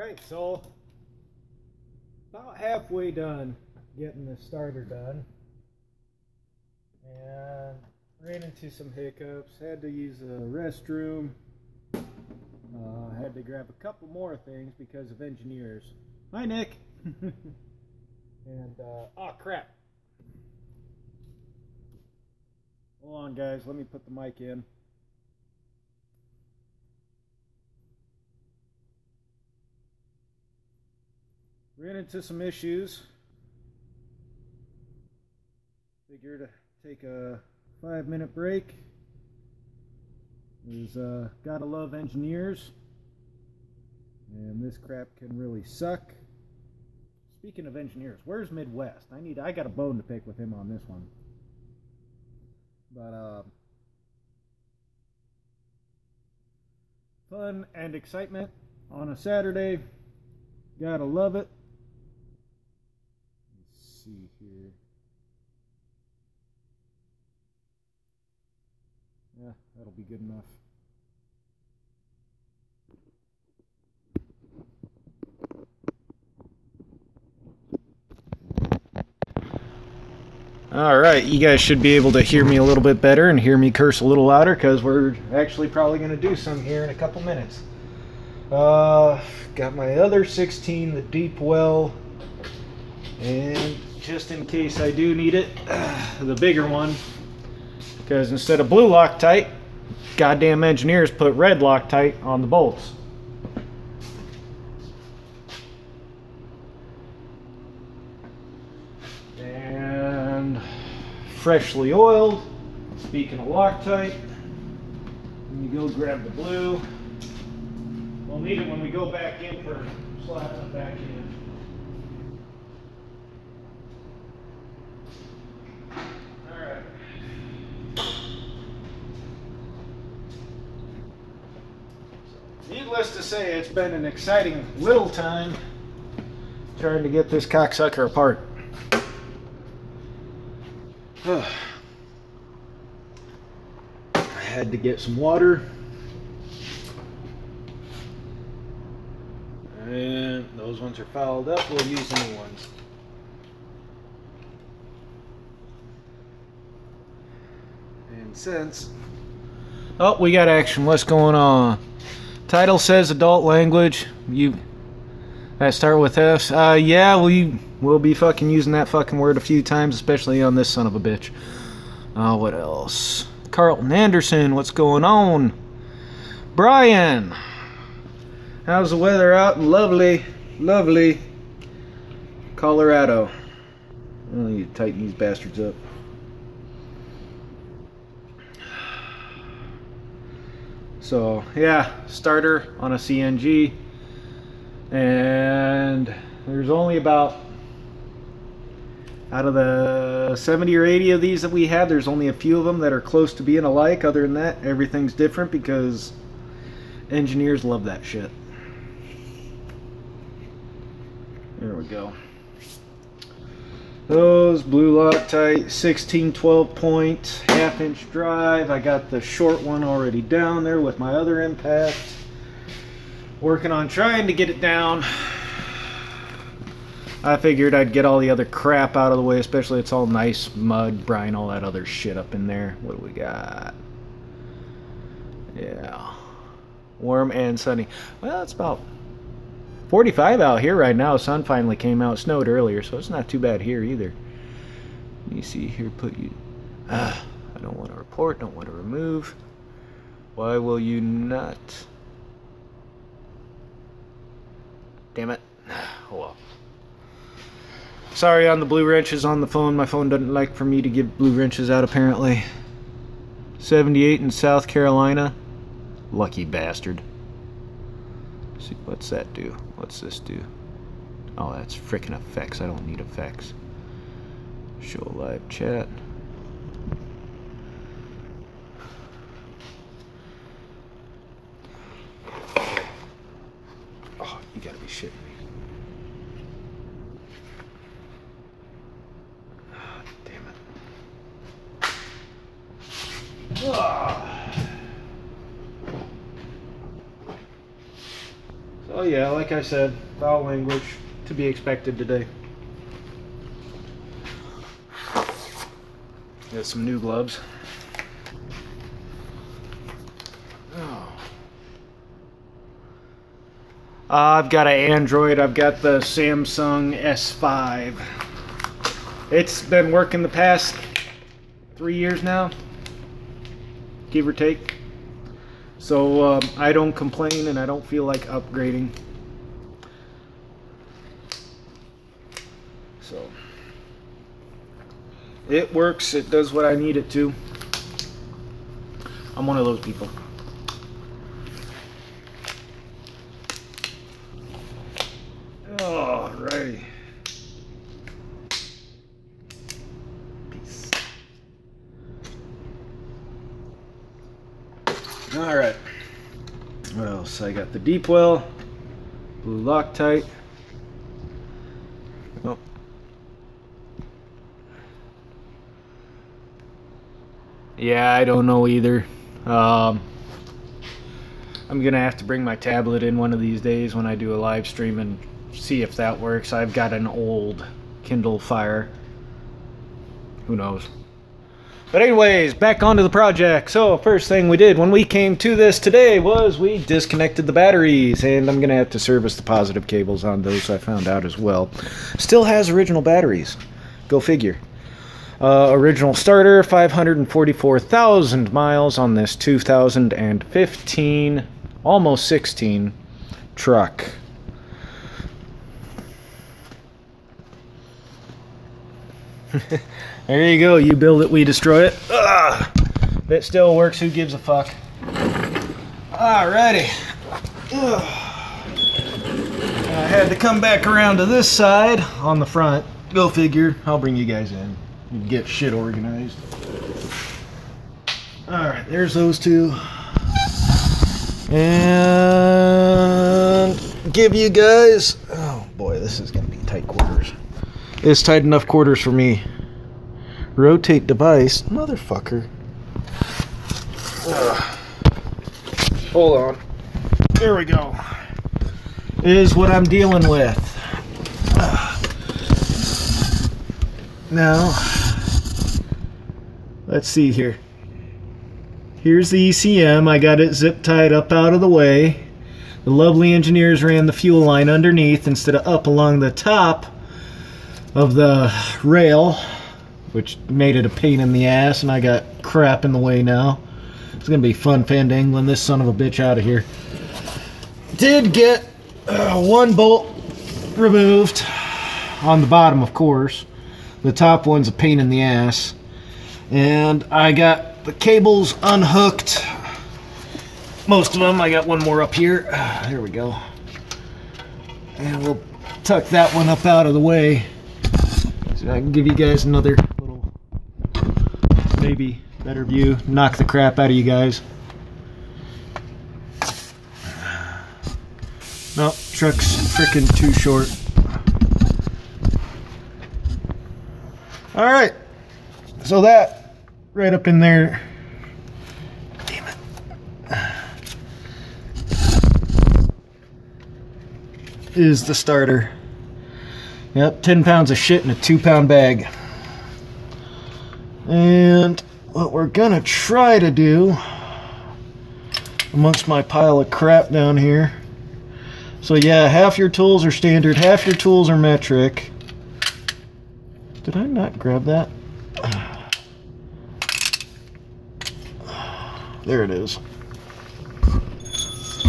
Alright, so about halfway done getting the starter done, and ran into some hiccups, had to use the restroom, had to grab a couple more things because of engineers. Hi Nick! And, oh crap. Hold on guys, let me put the mic in. Ran into some issues. Figured to take a 5-minute break. Gotta love engineers. And this crap can really suck. Speaking of engineers, where's Midwest? I got a bone to pick with him on this one. But fun and excitement on a Saturday. Gotta love it. Let's see here. Yeah, that'll be good enough. Alright, you guys should be able to hear me a little bit better and hear me curse a little louder because we're actually probably going to do some here in a couple minutes. Got my other 16, the deep well, and just in case I do need it, the bigger one, because instead of blue Loctite, goddamn engineers put red Loctite on the bolts. And freshly oiled. Speaking of Loctite, when you go grab the blue, we'll need it when we go back in for slapping it back in. Alright. Needless to say, it's been an exciting little time trying to get this cocksucker apart. I had to get some water. And those ones are fouled up. We'll use new ones. And since... Oh, we got action. What's going on? Title says adult language. I start with F's. Yeah, we'll be fucking using that fucking word a few times, especially on this son of a bitch. What else? Carlton Anderson, what's going on? Brian, how's the weather out? Lovely, lovely Colorado. I need to tighten these bastards up. So, yeah, starter on a CNG. And there's only about, out of the 70 or 80 of these that we have, there's only a few of them that are close to being alike. Other than that, everything's different because engineers love that shit. There we go. Those blue Loctite 16 12 point half-inch drive. I got the short one already down there with my other impact. Working on trying to get it down. I figured I'd get all the other crap out of the way, especially it's all nice mud, brine, all that other shit up in there. What do we got? Yeah. Warm and sunny. Well, it's about 45 out here right now. Sun finally came out. Snowed earlier, so it's not too bad here either. Let me see here. I don't want to report. Don't want to remove. Why will you not? Damn it. Oh well. Sorry on the blue wrenches on the phone. My phone doesn't like for me to give blue wrenches out apparently. 78 in South Carolina. Lucky bastard. Let's see, what's that do? What's this do? Oh, that's frickin' effects. I don't need effects. Show live chat. Oh, you gotta be shitting me. Oh, damn it. Oh. So Oh yeah, like I said, foul language to be expected today. Got some new gloves. Oh. I've got an Android. I've got the Samsung S5. It's been working the past 3 years now, give or take. So I don't complain and I don't feel like upgrading. So it works, it does what I need it to. I'm one of those people. Alrighty. Peace. Alright. What else? I got the deep well, blue Loctite. Oh. Yeah, I don't know either. I'm gonna have to bring my tablet in one of these days when I do a live stream and see if that works. I've got an old Kindle Fire. Who knows? But anyways, back onto the project. So first thing we did when we came to this today was we disconnected the batteries, and I'm gonna have to service the positive cables on those. I found out as well. Still has original batteries. Go figure. Original starter, 544,000 miles on this 2015, almost 16 truck. There you go. You build it, we destroy it. Ugh. If it still works, who gives a fuck? Alrighty. Ugh. I had to come back around to this side on the front. Go figure. I'll bring you guys in. You get shit organized. Alright, there's those two. And give you guys... Oh boy, this is going to be tight quarters. It's tight enough quarters for me. Rotate device. Motherfucker. Hold on. There we go. Is what I'm dealing with. Now, let's see here. Here's the ECM. I got it zip tied up out of the way. The lovely engineers ran the fuel line underneath instead of up along the top of the rail, which made it a pain in the ass, and I got crap in the way now. It's gonna be fun fandangling this son of a bitch out of here. Did get one bolt removed on the bottom, of course. The top one's a pain in the ass, and I got the cables unhooked, most of them. I got one more up here. There we go. And we'll tuck that one up out of the way so I can give you guys another little, maybe better view, knock the crap out of you guys. Nope, truck's freaking too short. Alright, so that right up in there, damn it, is the starter. Yep, 10 pounds of shit in a 2-pound bag. And what we're gonna try to do amongst my pile of crap down here, so yeah, half your tools are standard, half your tools are metric. Did I not grab that? There it is.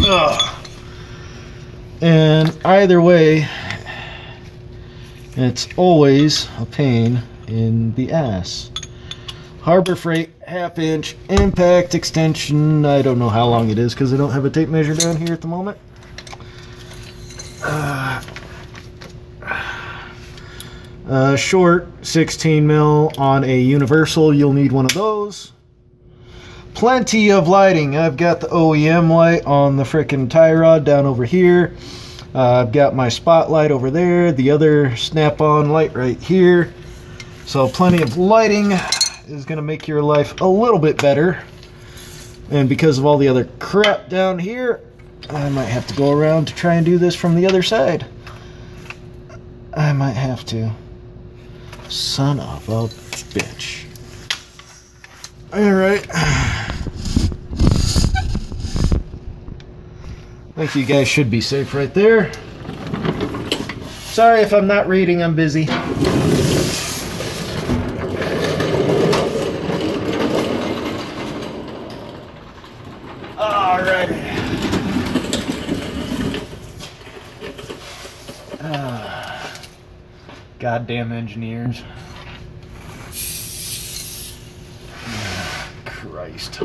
Ugh. And either way, it's always a pain in the ass. Harbor Freight 1/2 inch impact extension. I don't know how long it is because I don't have a tape measure down here at the moment. Short 16 mil on a universal. You'll need one of those. Plenty of lighting. I've got the OEM light on the frickin' tie rod down over here. I've got my spotlight over there, the other snap-on light right here. So plenty of lighting is going to make your life a little bit better. And because of all the other crap down here, I might have to go around to try and do this from the other side. I might have to. Son of a bitch. Alright. I think you guys should be safe right there. Sorry if I'm not reading, I'm busy. Alright. Goddamn engineers. Christ.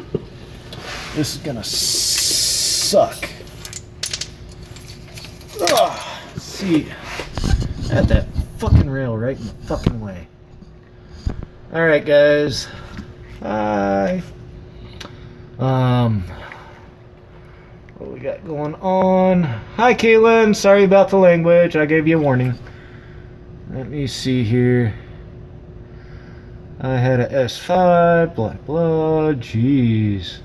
This is gonna suck. Ugh. See, I had that fucking rail right in the fucking way. Alright, guys. Hi. What we got going on? Hi, Caitlin. Sorry about the language. I gave you a warning. Let me see here. I had a S5, blah, jeez.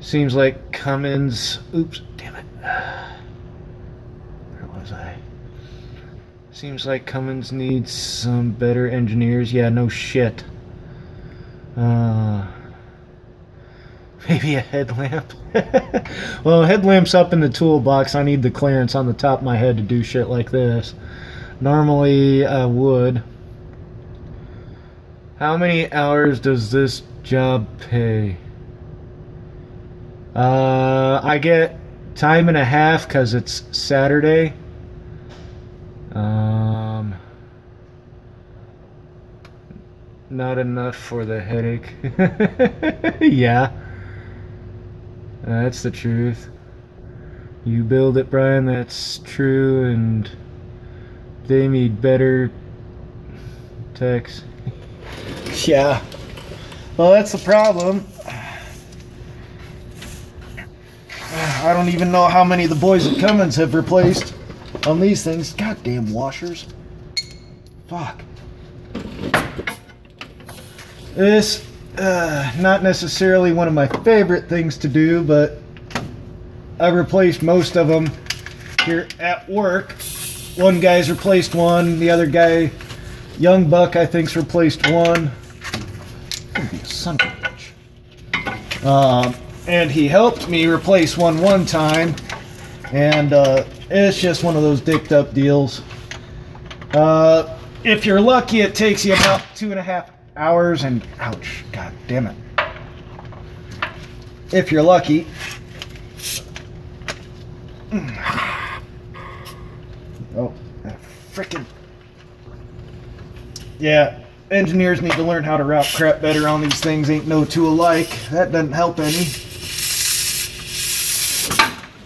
Seems like Cummins, oops, damn it. Where was I? Seems like Cummins needs some better engineers. Yeah, no shit. Maybe a headlamp. Well, headlamp's up in the toolbox. I need the clearance on the top of my head to do shit like this. Normally, I would. How many hours does this job pay? I get time and a half because it's Saturday. Not enough for the headache. Yeah. That's the truth. You build it, Brian, that's true, and they need better techs. Yeah. Well, that's the problem. I don't even know how many of the boys at Cummins have replaced on these things. Goddamn washers. Fuck. This, not necessarily one of my favorite things to do, but I've replaced most of them here at work. One guy's replaced one, the other guy, Young Buck, I think's replaced one. Gonna be a son of a bitch. And he helped me replace one time, and it's just one of those dicked up deals. If you're lucky, it takes you about 2.5 hours, and ouch, god damn it. If you're lucky. Oh, frickin'. Yeah, engineers need to learn how to route crap better on these things. Ain't no two alike. That doesn't help any.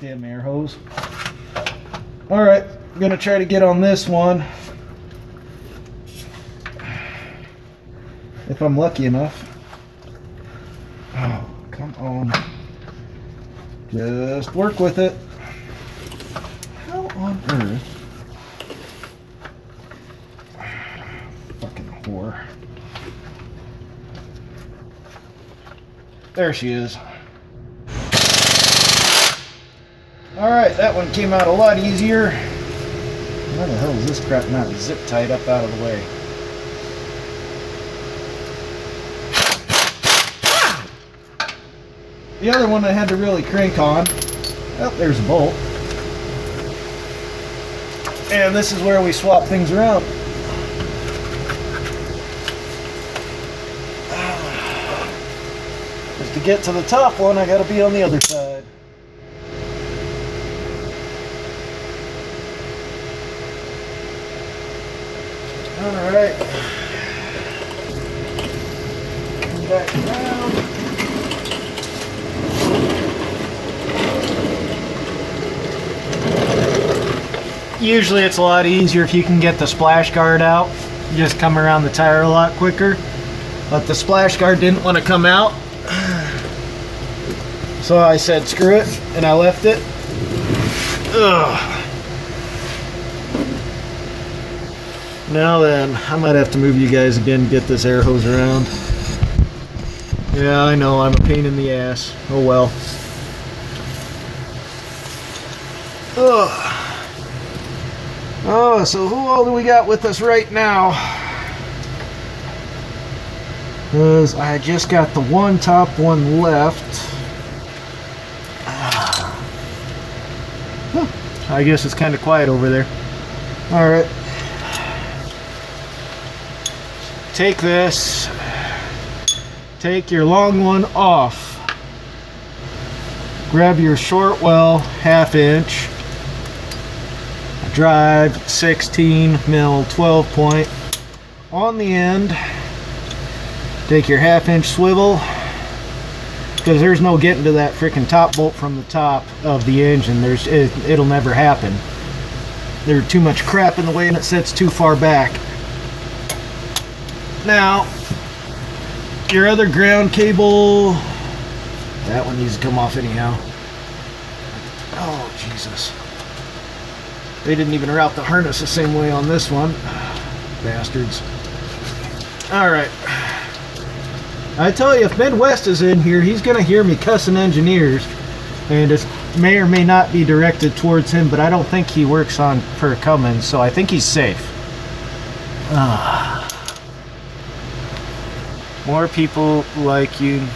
Damn air hose. Alright, I'm gonna try to get on this one. If I'm lucky enough. Oh, come on. Just work with it. How on earth? Fucking whore. There she is. Alright, that one came out a lot easier. Why the hell is this crap not zip tied up out of the way? The other one I had to really crank on. Oh, there's a bolt. And this is where we swap things around. Just to get to the top one, I gotta be on the other side. Alright. Come back around. Usually it's a lot easier if you can get the splash guard out. You just come around the tire a lot quicker. But the splash guard didn't want to come out. So I said screw it, and I left it. Ugh. Now then, I might have to move you guys again to get this air hose around. Yeah, I know, I'm a pain in the ass. Oh well. Ugh. Oh, so who all do we got with us right now? Because I just got the one top one left. I guess it's kind of quiet over there. Alright. Take this. Take your long one off. Grab your short well 1/2 inch. Drive 16 mil 12 point on the end. Take your 1/2 inch swivel, because there's no getting to that freaking top bolt from the top of the engine. It'll never happen. There's too much crap in the way and it sits too far back. Now, your other ground cable, that one needs to come off anyhow. Oh, Jesus. They didn't even route the harness the same way on this one. Bastards. Alright. I tell you, if Midwest is in here, he's going to hear me cussing engineers. And it may or may not be directed towards him, but I don't think he works for Cummins, so I think he's safe. More people like you.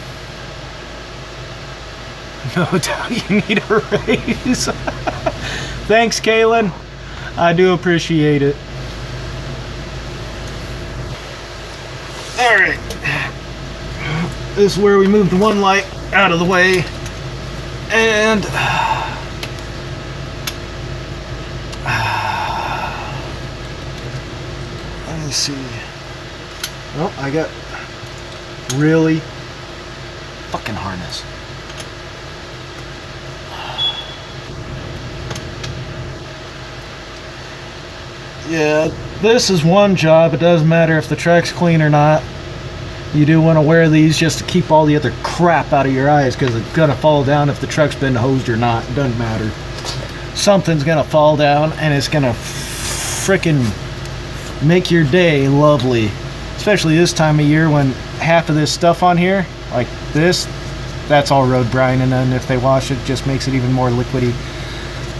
No doubt you need a raise. Thanks, Kaylin. I do appreciate it. Alright. This is where we move the one light out of the way. And let me see. Oh, I got really fucking harness. Yeah, this is one job. It doesn't matter if the truck's clean or not. You do want to wear these just to keep all the other crap out of your eyes, because it's going to fall down if the truck's been hosed or not. It doesn't matter. Something's going to fall down and it's going to frickin' make your day lovely. Especially this time of year when half of this stuff on here, like this, that's all road brine, and then if they wash it, just makes it even more liquidy.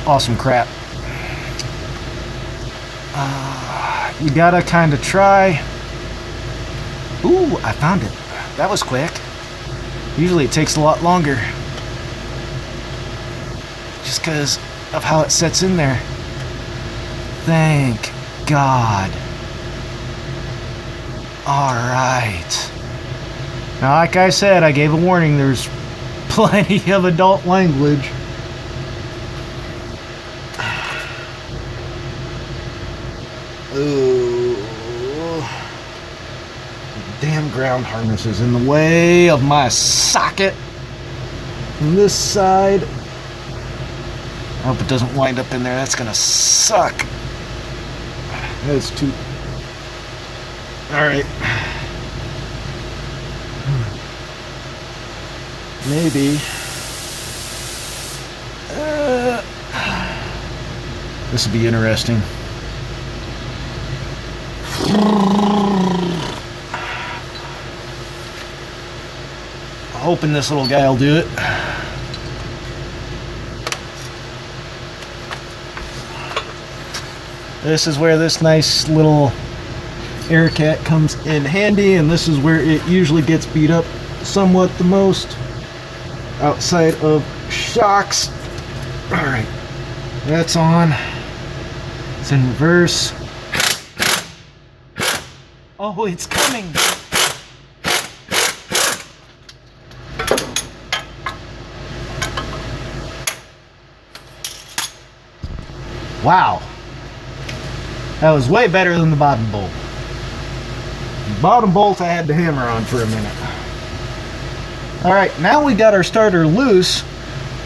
Awesome crap. You gotta kind of try. Ooh, I found it. That was quick. Usually it takes a lot longer, just because of how it sets in there. Thank God. Alright. Now, like I said, I gave a warning. There's plenty of adult language. Ooh. Damn ground harness is in the way of my socket. On this side. I hope it doesn't wind up in there. That's gonna suck. That's too... Alright. Maybe. This will be interesting. Hoping this little guy will do it. This is where this nice little Aircat comes in handy, and this is where it usually gets beat up somewhat the most, outside of shocks. Alright, that's on. It's in reverse. Oh, it's coming! Wow. That was way better than the bottom bolt. The bottom bolt I had to hammer on for a minute. Alright, now we got our starter loose.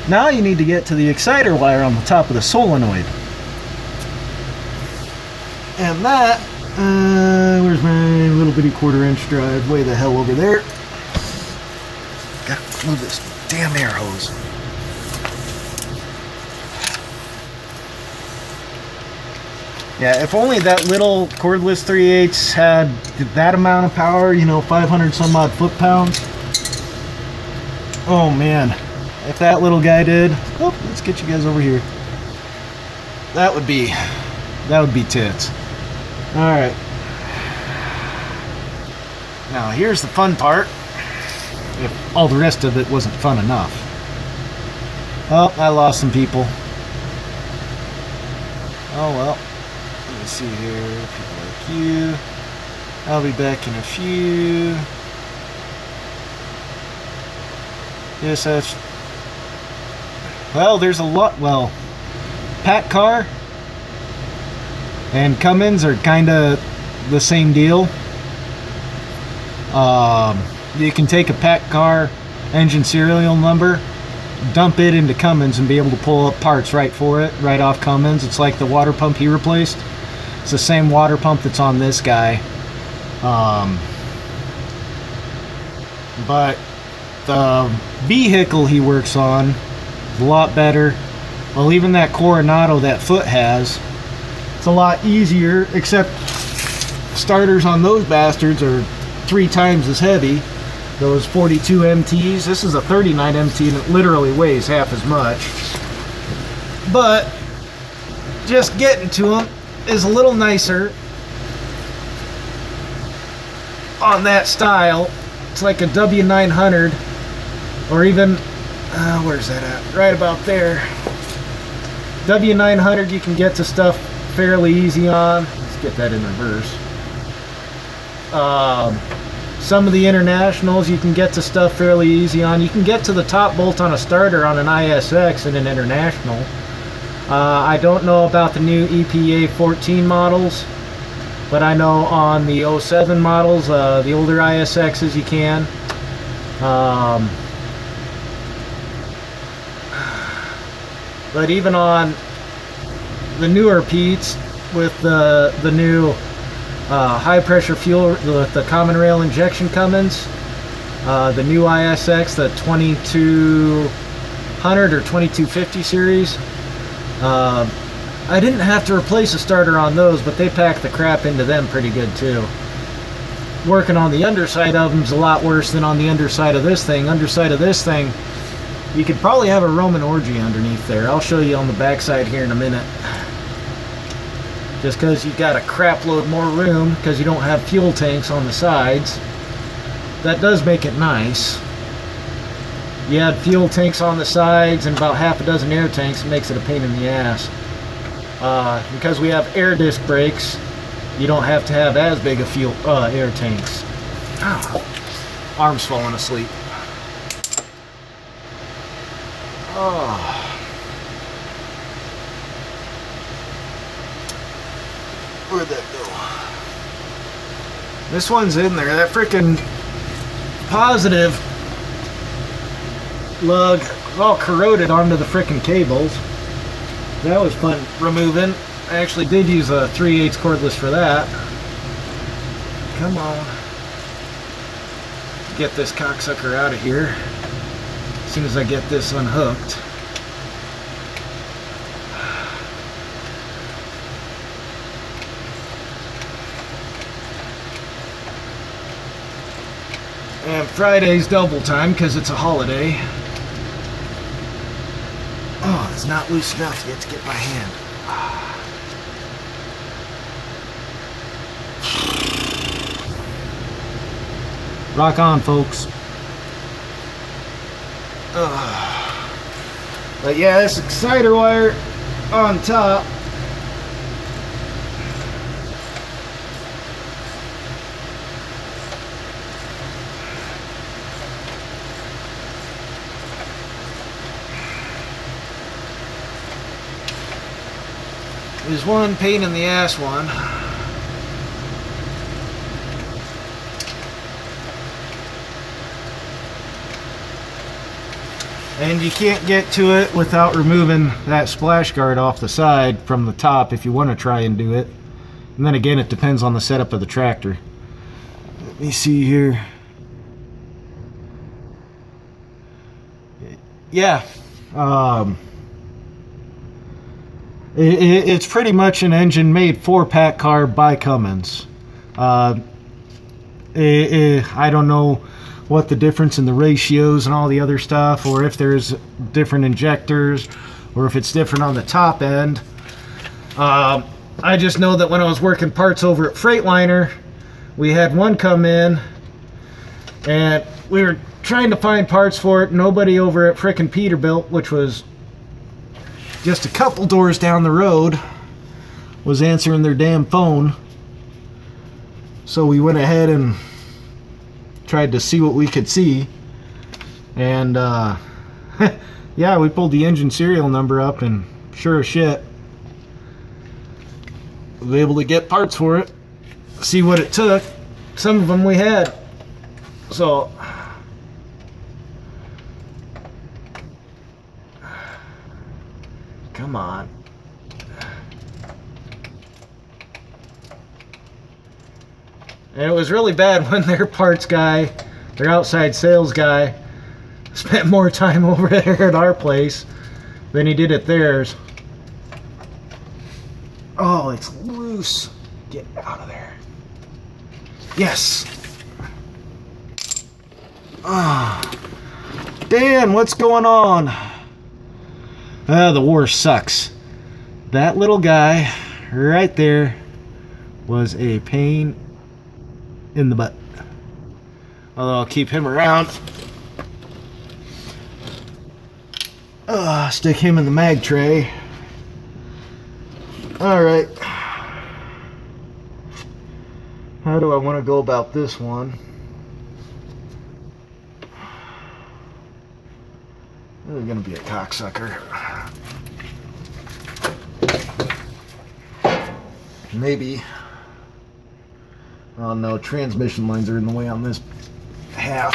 Now you need to get to the exciter wire on the top of the solenoid. And that, where's my little bitty 1/4-inch drive? Way the hell over there. Gotta move this damn air hose. Yeah, if only that little cordless 3/8 had that amount of power, you know, 500 some odd foot-pounds. Oh man, if that little guy did. Oh, let's get you guys over here. that would be tits. All right. Now here's the fun part. If all the rest of it wasn't fun enough. Oh, I lost some people. Oh well. Let me see here. People like you. I'll be back in a few. Yes, that's... Well, there's a lot... Well, PACCAR and Cummins are kind of the same deal. You can take a PACCAR engine serial number, dump it into Cummins, and be able to pull up parts right for it, right off Cummins. It's like the water pump he replaced. It's the same water pump that's on this guy. But the vehicle he works on is a lot better. Well, even that Coronado that Foot has, it's a lot easier, except starters on those bastards are 3 times as heavy. Those 42 MTs. This is a 39 MT and it literally weighs half as much. But just getting to them is a little nicer on that style. It's like a W900 or even, where's that at? Right about there. W900 you can get to stuff fairly easy on. Let's get that in reverse. Some of the Internationals you can get to stuff fairly easy on. You can get to the top bolt on a starter on an ISX and an International. I don't know about the new EPA 14 models, but I know on the 07 models, the older ISXs you can. But even on the newer Peets with the new high pressure fuel with the common rail injection Cummins, the new ISX, the 2200 or 2250 series, I didn't have to replace a starter on those, but they pack the crap into them pretty good too. Working on the underside of them is a lot worse than on the underside of this thing. Underside of this thing, you could probably have a Roman orgy underneath there. I'll show you on the backside here in a minute. Just because you've got a crap load more room because you don't have fuel tanks on the sides. That does make it nice. You add fuel tanks on the sides and about half a dozen air tanks, it makes it a pain in the ass. Because we have air disc brakes, you don't have to have as big a fuel air tanks. Ow. Arm's falling asleep. Oh. Where'd that go? This one's in there. That frickin' positive lug was all corroded onto the frickin' cables. That was fun removing. I actually did use a 3/8 cordless for that. Come on. Get this cocksucker out of here as soon as I get this unhooked. And Friday's double time because it's a holiday. Oh, it's not loose enough yet to get my hand. Rock on, folks. But yeah, this exciter wire on top. Is one pain in the ass one. And you can't get to it without removing that splash guard off the side from the top if you want to try and do it. And then again, it depends on the setup of the tractor. Let me see here. Yeah. It's pretty much an engine made for PACCAR by Cummins. I don't know what the difference in the ratios and all the other stuff, or if there's different injectors, or if it's different on the top end. I just know that when I was working parts over at Freightliner, we had one come in and we were trying to find parts for it. Nobody over at frickin' Peterbilt, which was just a couple doors down the road, was answering their damn phone. So we went ahead and tried to see what we could see. And yeah, we pulled the engine serial number up, and sure as shit, was able to get parts for it, see what it took. Some of them we had. So come on. And it was really bad when their parts guy, their outside sales guy, spent more time over there at our place than he did at theirs. Oh, it's loose. Get out of there. Yes. Ah. Dan, what's going on? The war sucks. That little guy right there was a pain in the butt. Although I'll keep him around. Stick him in the mag tray. Alright. How do I want to go about this one? This is going to be a cocksucker. Maybe. Oh no, transmission lines are in the way on this half.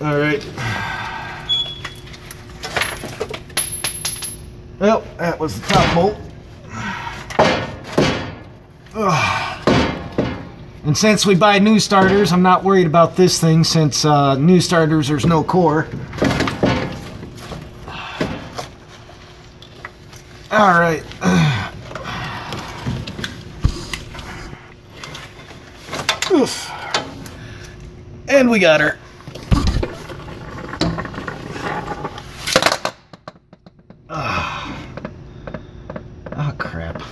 Alright. Well, that was the top bolt. And since we buy new starters, I'm not worried about this thing, since new starters there's no core. Alright. Oof. And we got her. Oh, crap.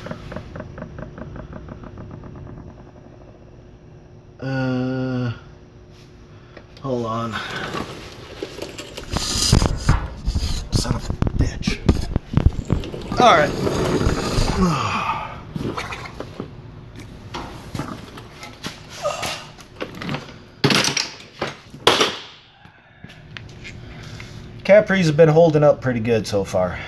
Hold on. Son of a bitch. Alright. Capri's have been holding up pretty good so far.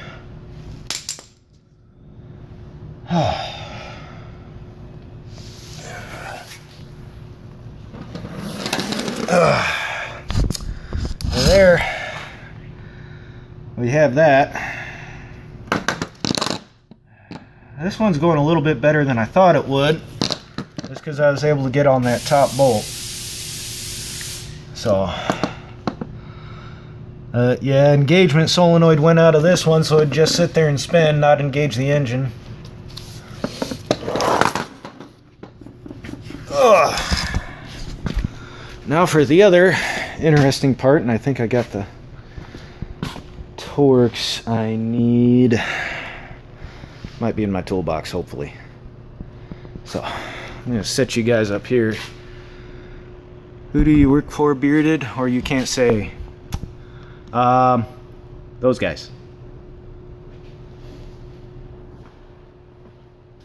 There we have that. This one's going a little bit better than I thought it would, just because I was able to get on that top bolt. So yeah, engagement solenoid went out of this one, so it'd just sit there and spin, not engage the engine. Ugh. Now for the other interesting part, and I think I got the Torx I need. Might be in my toolbox, hopefully. So I'm gonna set you guys up here. Who do you work for, Bearded? Or you can't say. Those guys.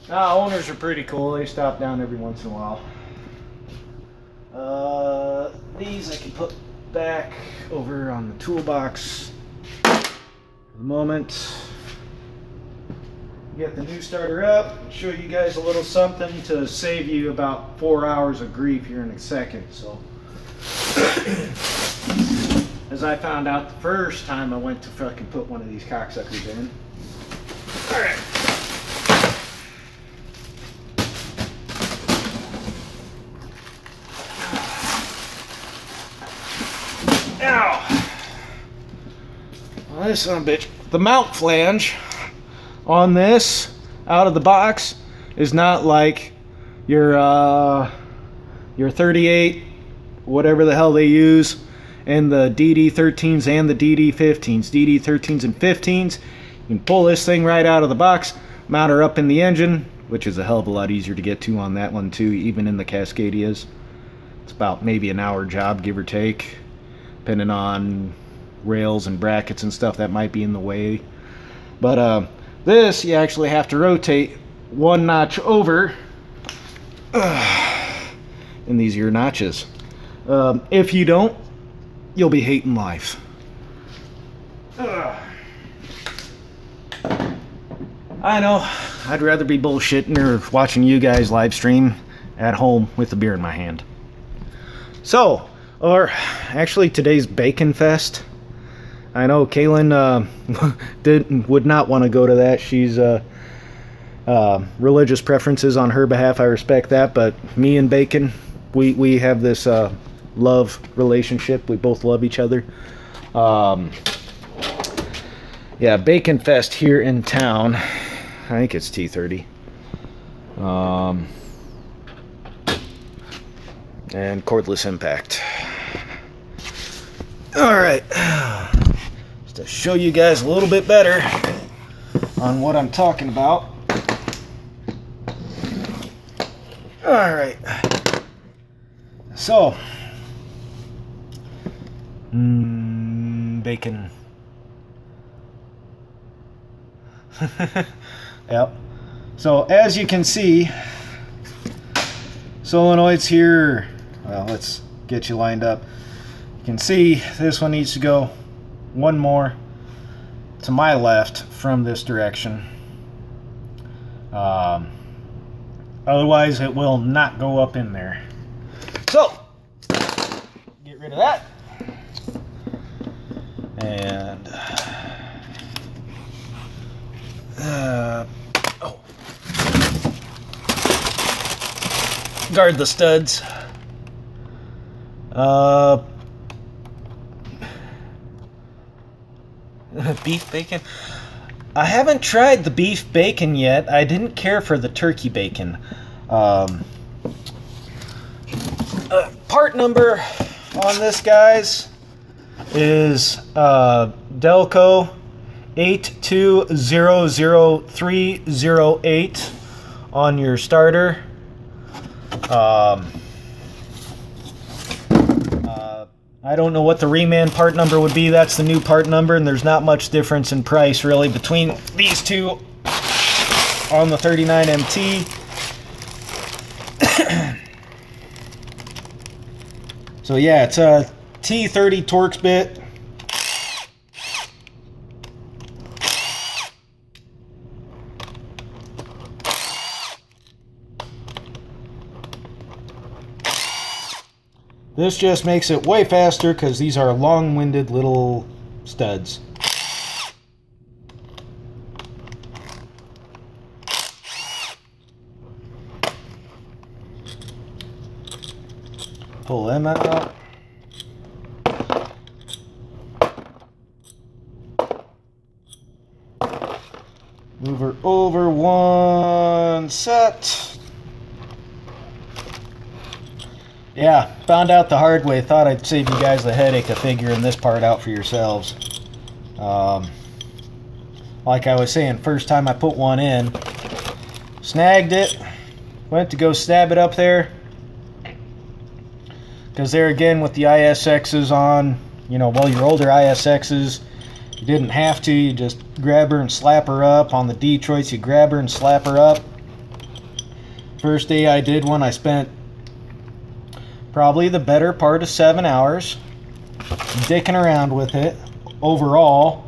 Owners are pretty cool. They stop down every once in a while. These I can put back over on the toolbox for the moment. Get the new starter up, show you guys a little something to save you about 4 hours of grief here in a second. So as I found out the first time I went to fucking put one of these cocksuckers in. Alright. Ow! Well, this son of a bitch. The mount flange on this out of the box is not like your 38, whatever the hell they use, and the DD13s and the DD15s. DD13s and 15s, You can pull this thing right out of the box, mount her up in the engine, which is a hell of a lot easier to get to on that one too, even in the Cascadias. It's about maybe an hour job, give or take, depending on rails and brackets and stuff that might be in the way. But this, you actually have to rotate one notch over in these ear notches. If you don't, you'll be hating life. I know, I'd rather be bullshitting or watching you guys live stream at home with a beer in my hand. So, or actually today's Bacon Fest. I know Kaylin would not want to go to that. She's religious preferences on her behalf. I respect that, but me and Bacon, we have this love relationship. We both love each other. Yeah, Bacon Fest here in town. I think it's T30. And Cordless Impact. Alright. Just to show you guys a little bit better on what I'm talking about. Alright. So. Bacon. Yep. So as you can see, solenoids here, well, let's get you lined up. You can see this one needs to go one more to my left from this direction. Otherwise it will not go up in there. So get rid of that. And guard the studs. Beef bacon. I haven't tried the beef bacon yet. I didn't care for the turkey bacon. Part number on this, guys, is Delco 82000308 on your starter. I don't know what the Reman part number would be. That's the new part number, and there's not much difference in price really between these two on the 39MT. So yeah, it's a T30 Torx bit. This just makes it way faster because these are long-winded little studs. Pull them out. Move her over one set. Yeah, found out the hard way. Thought I'd save you guys the headache of figuring this part out for yourselves. Like I was saying, first time I put one in, snagged it, went to go stab it up there. Because there again, with the ISXs on, you know, well, your older ISXs, you didn't have to. You just grab her and slap her up. On the Detroits, you grab her and slap her up. First day I did one, I spent probably the better part of 7 hours dicking around with it. Overall,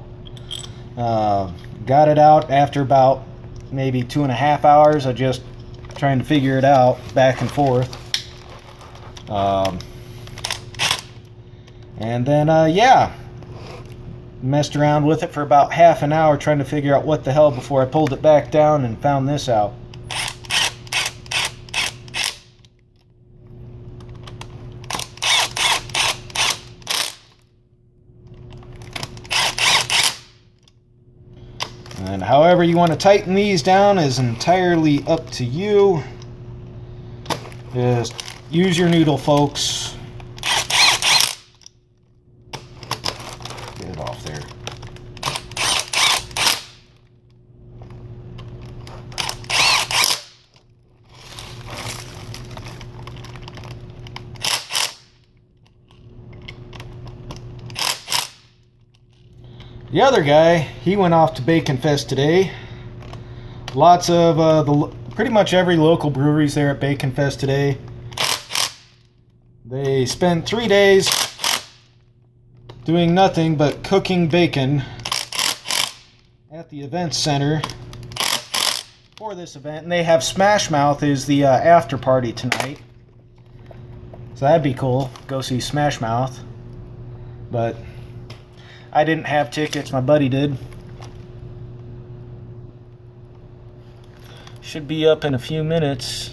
got it out after about maybe 2.5 hours of just trying to figure it out back and forth. And then yeah, messed around with it for about half an hour trying to figure out what the hell before I pulled it back down and found this out. And however you want to tighten these down is entirely up to you. Just use your noodle, folks. Get it off there. The other guy, he went off to Bacon Fest today. Lots of pretty much every local brewery's there at Bacon Fest today. They spent 3 days doing nothing but cooking bacon at the event center for this event, and they have Smash Mouth is the after party tonight, so that'd be cool. Go see Smash Mouth, but I didn't have tickets. My buddy did. Should be up in a few minutes.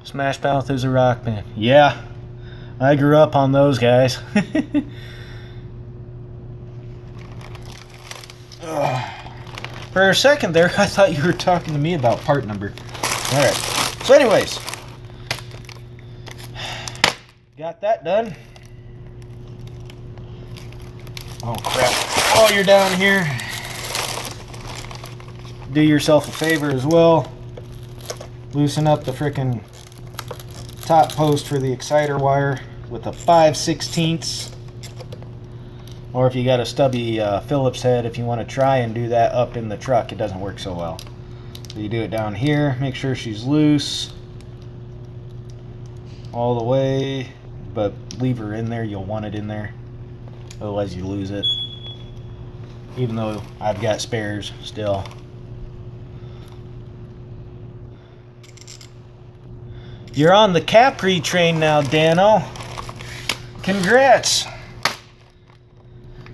Smash Mouth is a rock band. Yeah, I grew up on those guys. For a second there, I thought you were talking to me about part number. Alright, so anyways, got that done. Oh crap, while you're down here, do yourself a favor as well. Loosen up the frickin' top post for the exciter wire with a 5/16. Or if you got a stubby Phillips head, if you want to try and do that up in the truck, it doesn't work so well. So you do it down here, make sure she's loose all the way, but leave her in there. You'll want it in there, otherwise you lose it. Even though I've got spares still. You're on the Capri train now, Dano. Congrats.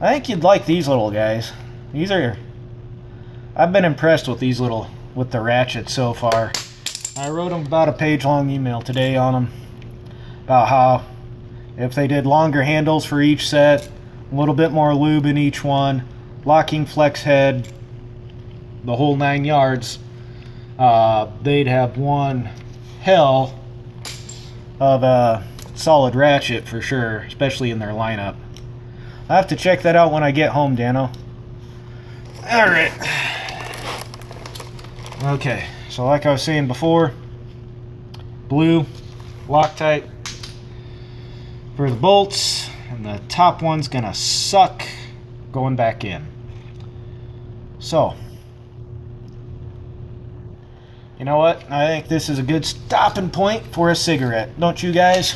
I think you'd like these little guys. These are... I've been impressed with these little... with the ratchets so far. I wrote them about a page-long email today on them. About how if they did longer handles for each set, a little bit more lube in each one, locking flex head, the whole 9 yards, they'd have one hell of a solid ratchet for sure, especially in their lineup. I'll have to check that out when I get home, Dano. Alright. Okay, so like I was saying before, blue Loctite for the bolts, and the top one's gonna suck going back in. So, you know what? I think this is a good stopping point for a cigarette. Don't you guys?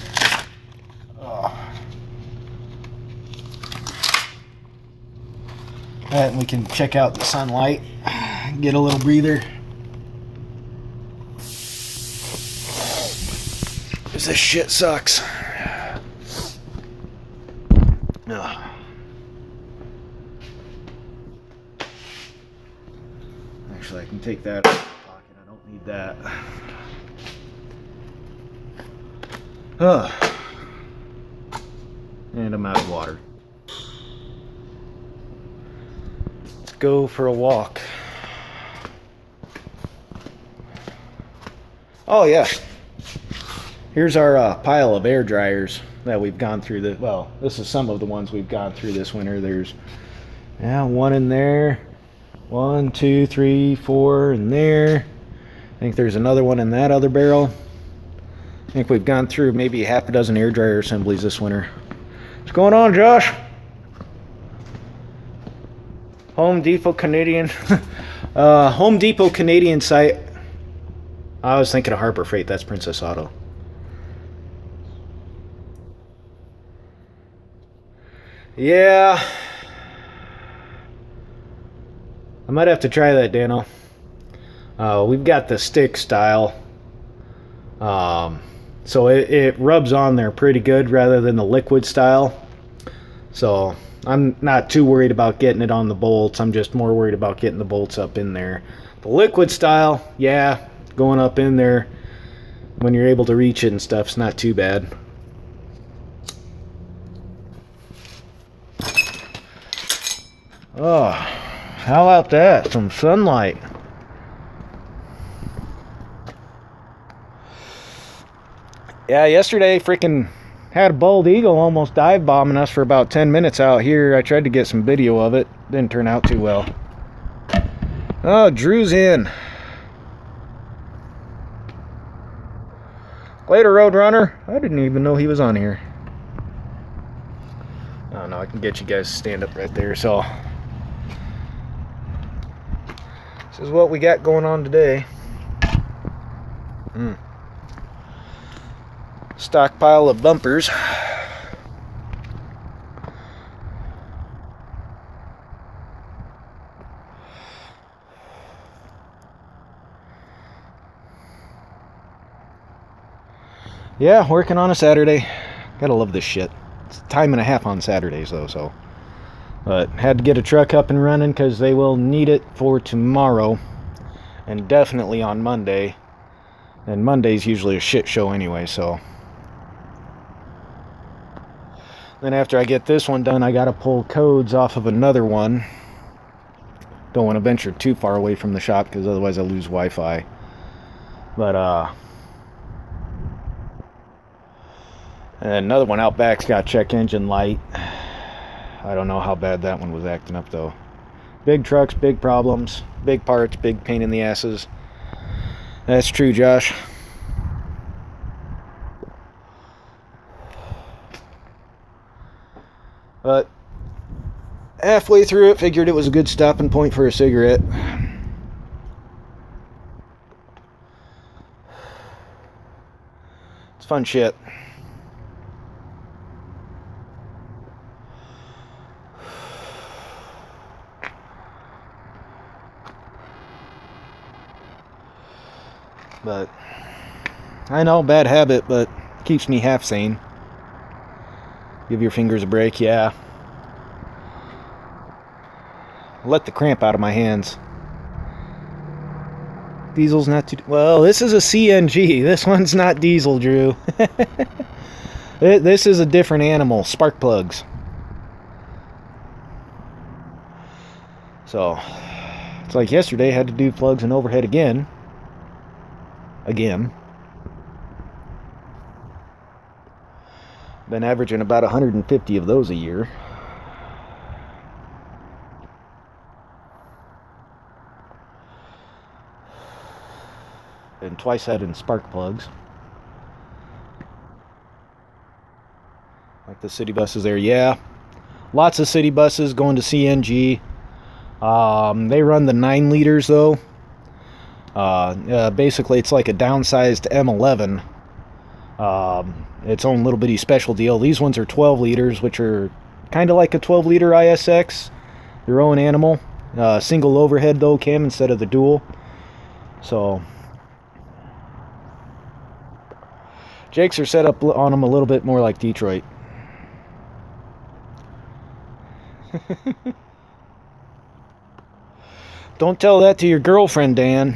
And we can check out the sunlight, get a little breather. Because this shit sucks. Ugh. Actually, I can take that out of my pocket. I don't need that. Ugh. And I'm out of water. Let's go for a walk. Oh yeah. Here's our pile of air dryers that we've gone through. Well, this is some of the ones we've gone through this winter. There's one in there. 1, 2, 3, 4 in there. I think there's another one in that other barrel. I think we've gone through maybe half a dozen air dryer assemblies this winter. What's going on, Josh? Home Depot Canadian. Home Depot Canadian site. I was thinking of Harbor Freight. That's Princess Auto. Yeah. I might have to try that, Dano. We've got the stick style. So it rubs on there pretty good rather than the liquid style. So I'm not too worried about getting it on the bolts. I'm just more worried about getting the bolts up in there. The liquid style, yeah, going up in there when you're able to reach it and stuff's not too bad. Oh, how about that? Some sunlight. Yeah, yesterday freaking had a bald eagle almost dive bombing us for about 10 minutes out here. I tried to get some video of it. Didn't turn out too well. Oh, Drew's in. Later, Roadrunner. I didn't even know he was on here. Oh no, I can get you guys to stand up right there. So, this is what we got going on today. Stockpile of bumpers. Yeah, working on a Saturday. Gotta love this shit. It's time and a half on Saturdays though, so. But had to get a truck up and running because they will need it for tomorrow. And definitely on Monday. And Monday's usually a shit show anyway, so. Then after I get this one done, I gotta pull codes off of another one. Don't want to venture too far away from the shop because otherwise I lose Wi-Fi. But, and another one out back's got check engine light. I don't know how bad that one was acting up though. Big trucks, big problems, big parts, big pain in the asses. That's true, Josh. But halfway through it, figured it was a good stopping point for a cigarette. It's fun shit. But I know, bad habit, but keeps me half sane. Give your fingers a break, yeah. Let the cramp out of my hands. Diesel's not too... Well, this is a CNG. This one's not diesel, Drew. This is a different animal. Spark plugs. So, it's like yesterday, I had to do plugs and overhead again. Been averaging about 150 of those a year. And twice that in spark plugs. Like the city buses there, yeah. Lots of city buses going to CNG. They run the 9 liters though. Basically it's like a downsized M11. Its own little bitty special deal. These ones are 12 liters, which are kind of like a 12 liter ISX. Their own animal. Single overhead though, cam, instead of the dual. So Jakes are set up on them a little bit more like Detroit. Don't tell that to your girlfriend, Dan.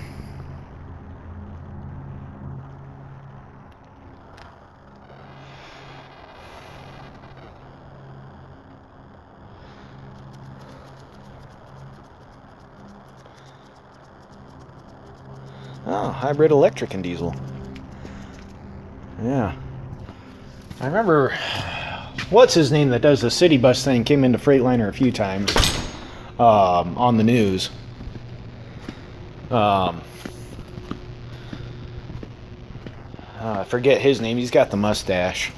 Oh, hybrid electric and diesel. Yeah. I remember, what's his name that does the city bus thing came into Freightliner a few times on the news. I forget his name. He's got the mustache.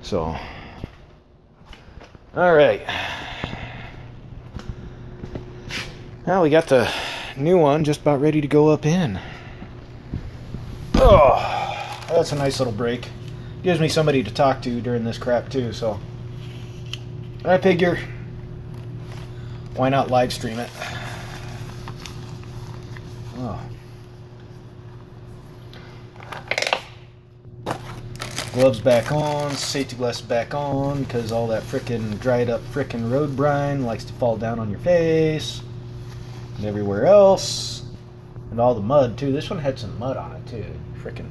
So, all right. Now we got the new one just about ready to go up in. Oh, that's a nice little break. Gives me somebody to talk to during this crap too, so I figure why not live stream it. Oh. Gloves back on, safety glasses back on, because all that frickin' dried up frickin' road brine likes to fall down on your face and everywhere else, and all the mud too. This one had some mud on it too. Frickin'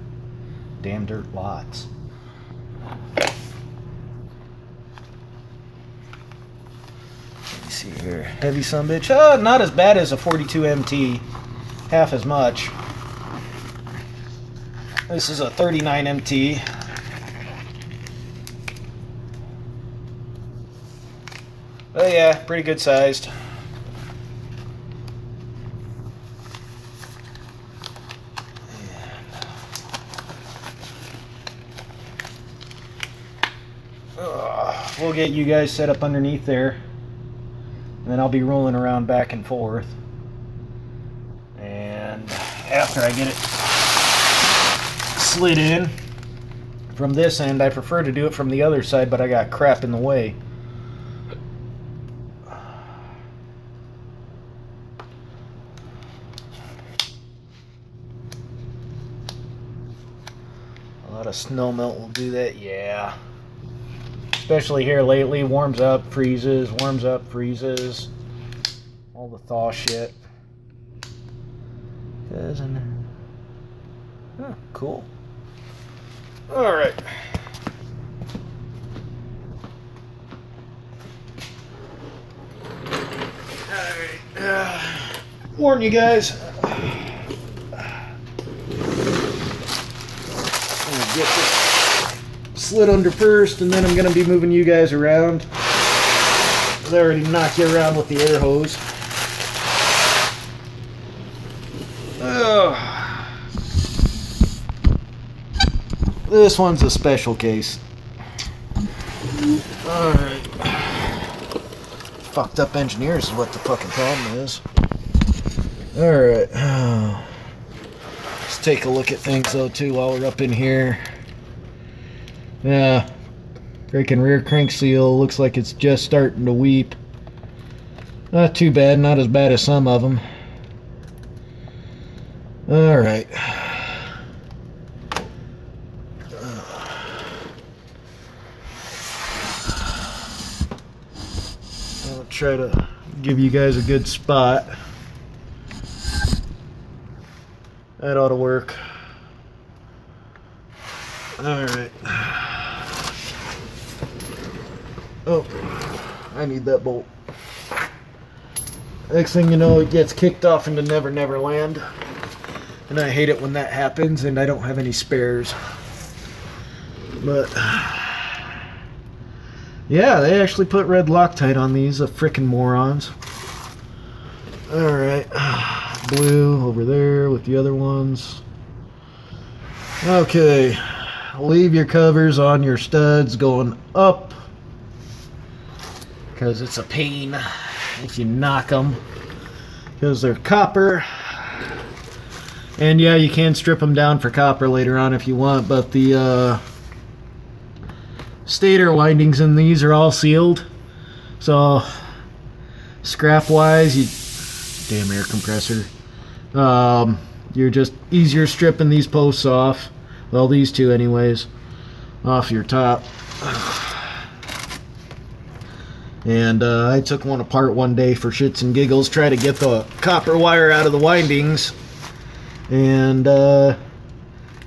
damn dirt lots. Let me see here. Heavy sumbitch. Not as bad as a 42 MT. Half as much. This is a 39 MT. Oh yeah, pretty good sized. We'll get you guys set up underneath there, and then I'll be rolling around back and forth. And after I get it slid in from this end, I prefer to do it from the other side, but I got crap in the way. A lot of snow melt will do that, yeah. Especially here lately, warms up, freezes, warms up, freezes. All the thaw shit. Oh, cool. Alright. Alright. Warn you guys. Get this slid under first, and then I'm going to be moving you guys around. I already knocked you around with the air hose. This one's a special case. Alright. Fucked up engineers is what the fucking problem is. Alright. Let's take a look at things though too while we're up in here. Yeah. Freaking rear crank seal looks like it's just starting to weep. Not too bad, not as bad as some of them. Alright. I'll try to give you guys a good spot. That ought to work. Alright. Oh, I need that bolt. Next thing you know, it gets kicked off into Never Never Land. And I hate it when that happens, and I don't have any spares. But yeah, they actually put red Loctite on these, frickin' morons. Alright. Blue over there with the other ones. Okay. Leave your covers on your studs going up, because it's a pain if you knock them, because they're copper. And yeah, you can strip them down for copper later on if you want, but the stator windings in these are all sealed, so scrap wise, damn air compressor, you're just easier stripping these posts off, well, these two anyways, off your top. And I took one apart one day for shits and giggles, try to get the copper wire out of the windings. And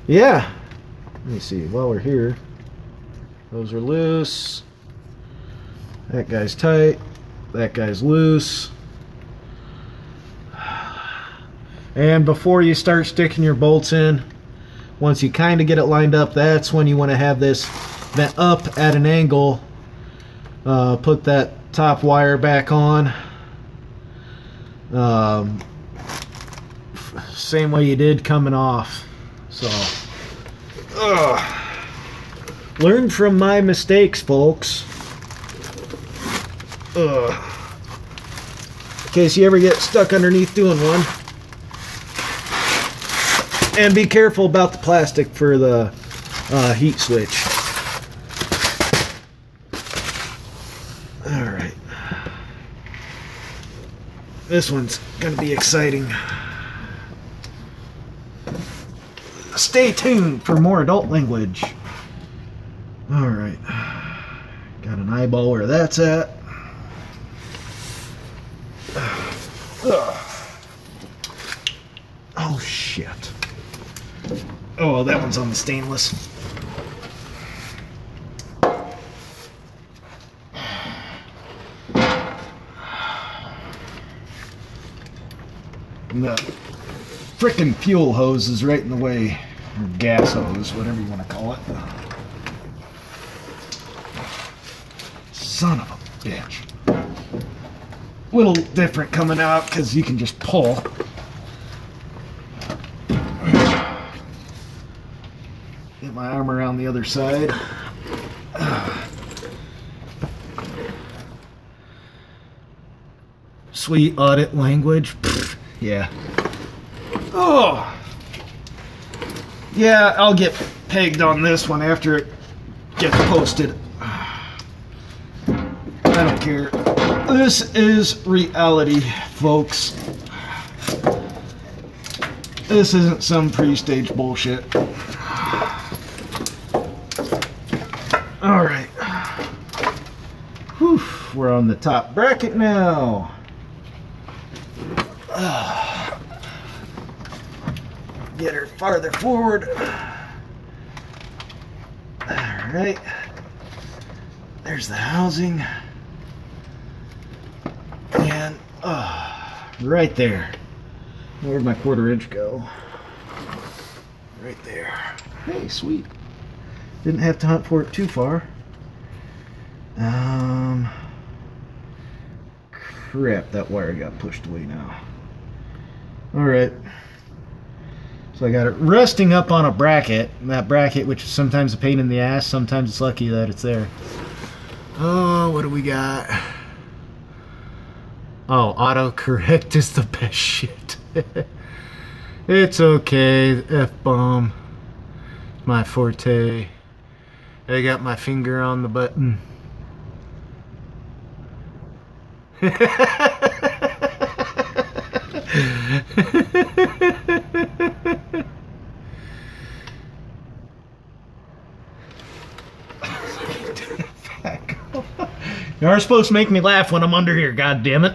yeah, let me see, while we're here, those are loose, that guy's tight, that guy's loose. And before you start sticking your bolts in, once you kind of get it lined up, that's when you want to have this vent up at an angle. Put that top wire back on. Same way you did coming off. So, learn from my mistakes, folks. In case you ever get stuck underneath doing one. And be careful about the plastic for the heat switch. Alright. This one's going to be exciting. Stay tuned for more adult language. Alright. Got an eyeball where that's at. Oh, shit. Oh, that one's on the stainless. And the frickin' fuel hose is right in the way. Or gas hose, whatever you want to call it. Son of a bitch. Little different coming out because you can just pull. Get my arm around the other side. Sweet audit language. Pfft, yeah. Oh. Yeah, I'll get pegged on this one after it gets posted. I don't care. This is reality, folks. This isn't some pre-stage bullshit. Alright. Whew, we're on the top bracket now. Get her farther forward. Alright. There's the housing. And right there. Where'd my 1/4 inch go? Right there. Hey, sweet. Didn't have to hunt for it too far. Crap, that wire got pushed away now. Alright. So I got it resting up on a bracket. That bracket, which is sometimes a pain in the ass, sometimes it's lucky that it's there. Oh, what do we got? Oh, autocorrect is the best shit. It's okay. F-bomb. My forte. I got my finger on the button. You are supposed to make me laugh when I'm under here, god damn it.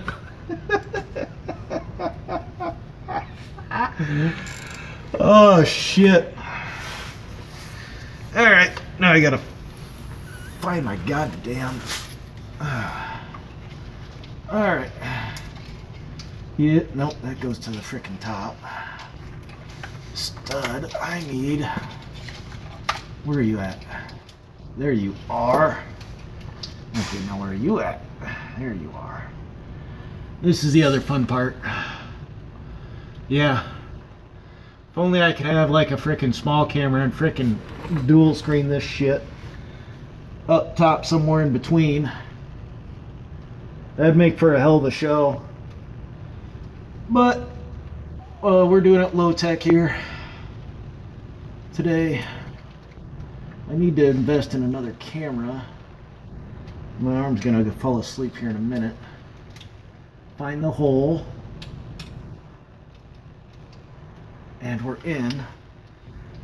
Oh shit. Alright, now I gotta find my goddamn. Alright. Yeah, nope, that goes to the frickin' top. Stud, I need. Where are you at? There you are. Okay, now where are you at? There you are. This is the other fun part. Yeah. If only I could have like a frickin' small camera and frickin' dual screen this shit up top somewhere in between. That'd make for a hell of a show. But we're doing it low tech here today. I need to invest in another camera. My arm's gonna fall asleep here in a minute. Find the hole. And we're in.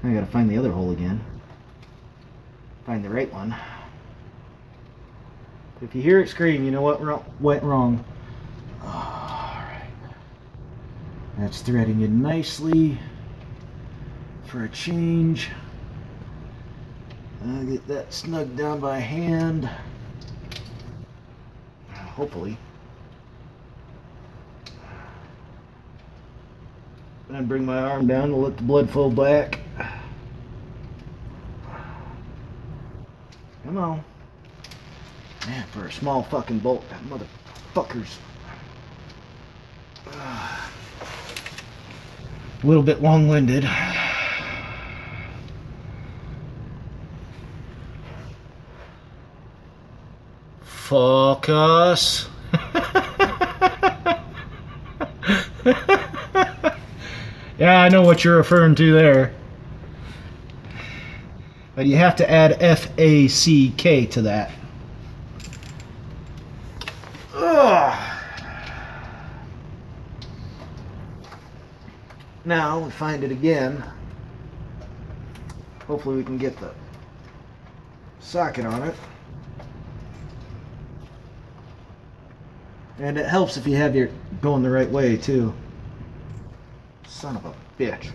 I gotta find the other hole again. Find the right one. If you hear it scream, you know what went wrong. Alright. That's threading in nicely for a change. I'll get that snugged down by hand. Hopefully. And bring my arm down to let the blood flow back. Come on. Man, for a small fucking bolt, that motherfucker's a little bit long-winded. Focus. Yeah, I know what you're referring to there. But you have to add F-A-C-K to that. Ugh. Now we find it again. Hopefully we can get the socket on it. And it helps if you have your going the right way too. Son of a bitch.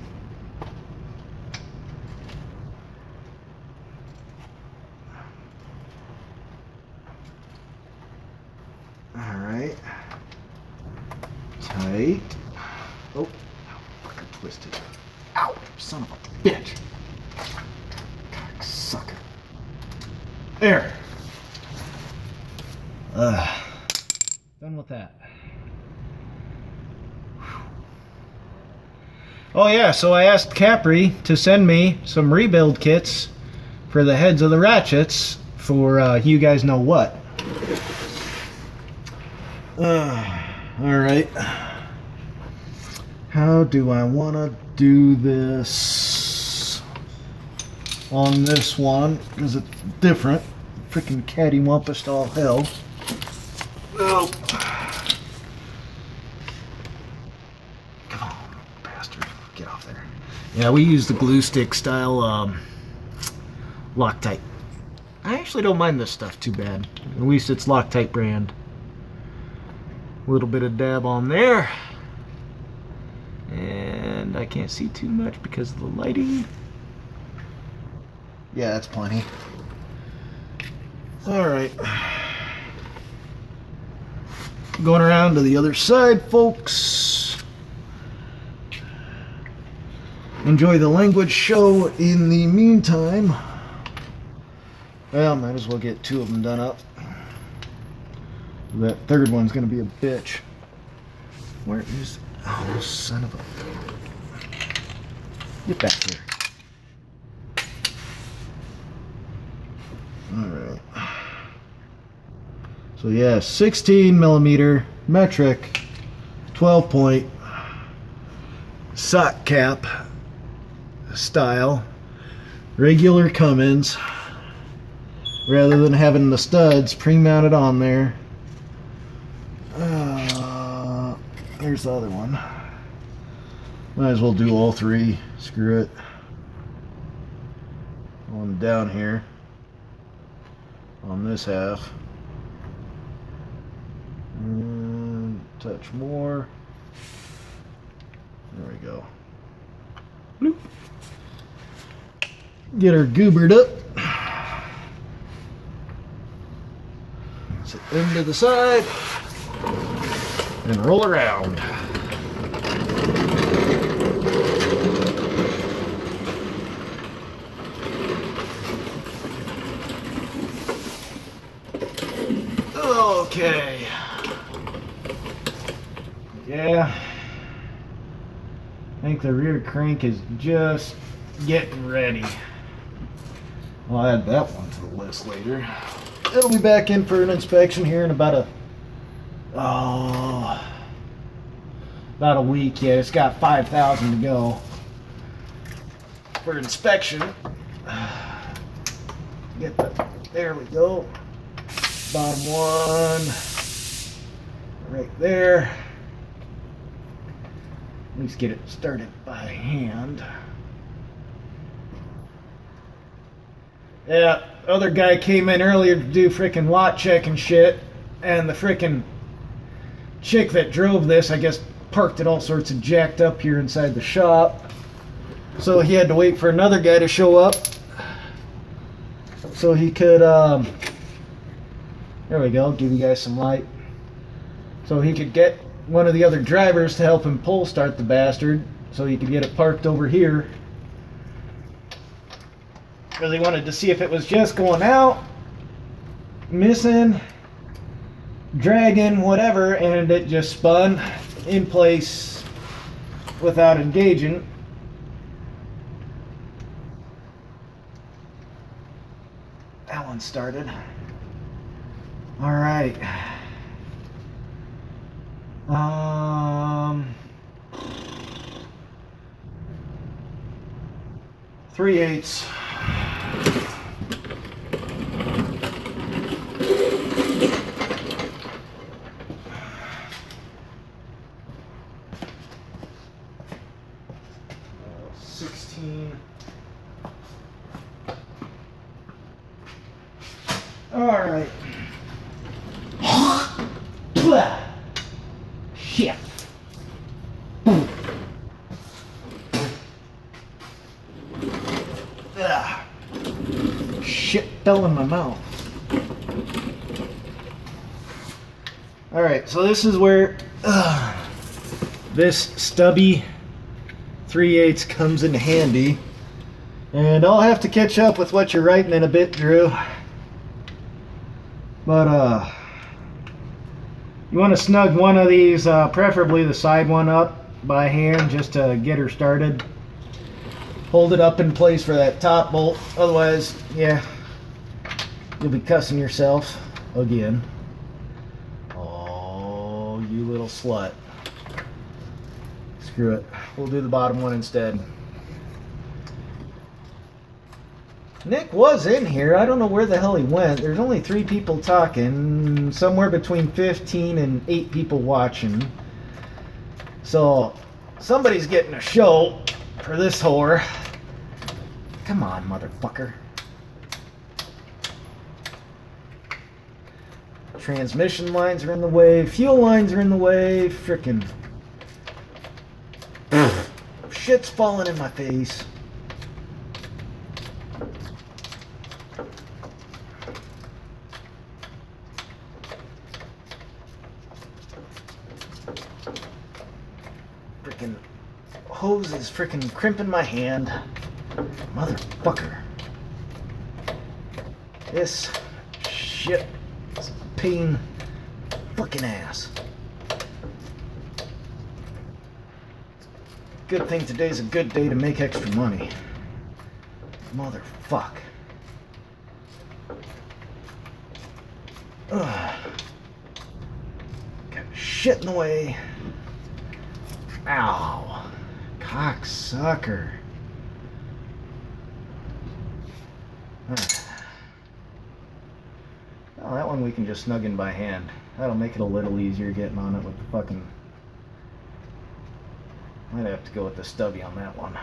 Alright. Tight. Oh, fucking twisted. Ow, son of a bitch. God, sucker. There. Done with that. Oh yeah, so I asked Capri to send me some rebuild kits for the heads of the ratchets for you guys know what. Alright. How do I want to do this on this one? Because it's different. Freaking cattywampus all hell. Oh. Come on, bastard. Get off there. Yeah, we use the glue stick style Loctite. I actually don't mind this stuff too bad. At least it's Loctite brand. A little bit of dab on there. And I can't see too much because of the lighting. Yeah, that's plenty. Alright. Going around to the other side, folks. Enjoy the language show in the meantime. Well, might as well get 2 of them done up. That third one's gonna be a bitch. Where is... Oh, son of a... Get back here. Alright. So yeah, 16 millimeter metric 12 point sock cap style, regular Cummins, rather than having the studs pre-mounted on there. There's the other one. Might as well do all 3. Screw it. One down here on this half. And touch more. There we go. Bloop. Get her goobered up. Sit them to the side and roll around. Okay. Yeah. I think the rear crank is just getting ready. I'll add that one to the list later. It'll be back in for an inspection here in about a week. Yeah, it's got 5,000 to go for inspection. There we go. Bottom one right there. At least get it started by hand. Yeah, other guy came in earlier to do frickin' lot check and shit, and the frickin' chick that drove this, I guess, parked it all sorts of jacked up here inside the shop. So he had to wait for another guy to show up so he could, there we go, give you guys some light. So he could get one of the other drivers to help him pull start the bastard so he could get it parked over here. Because he wanted to see if it was just going out, missing, dragging, whatever, and it just spun in place without engaging. That one started. All right. 3/8. All right. Shit. Shit fell in my mouth. All right, so this is where this stubby 3/8 comes in handy. And I'll have to catch up with what you're writing in a bit, Drew. But you want to snug one of these, preferably the side one, up by hand just to get her started. Hold it up in place for that top bolt. Otherwise, yeah, you'll be cussing yourself again. Oh, you little little slut. Screw it. We'll do the bottom one instead. Nick was in here. I don't know where the hell he went. There's only 3 people talking. Somewhere between 15 and 8 people watching. So, somebody's getting a show for this whore. Come on, motherfucker. Transmission lines are in the way. Fuel lines are in the way. Frickin' shit's falling in my face. Frickin' hose is frickin' crimping my hand. Motherfucker. This shit is a pain fucking ass. Good thing today's a good day to make extra money. Motherfuck. Ugh. Got shit in the way. Ow. Cocksucker. Oh, that one we can just snug in by hand. That'll make it a little easier getting on it with the fucking... Might have to go with the stubby on that one.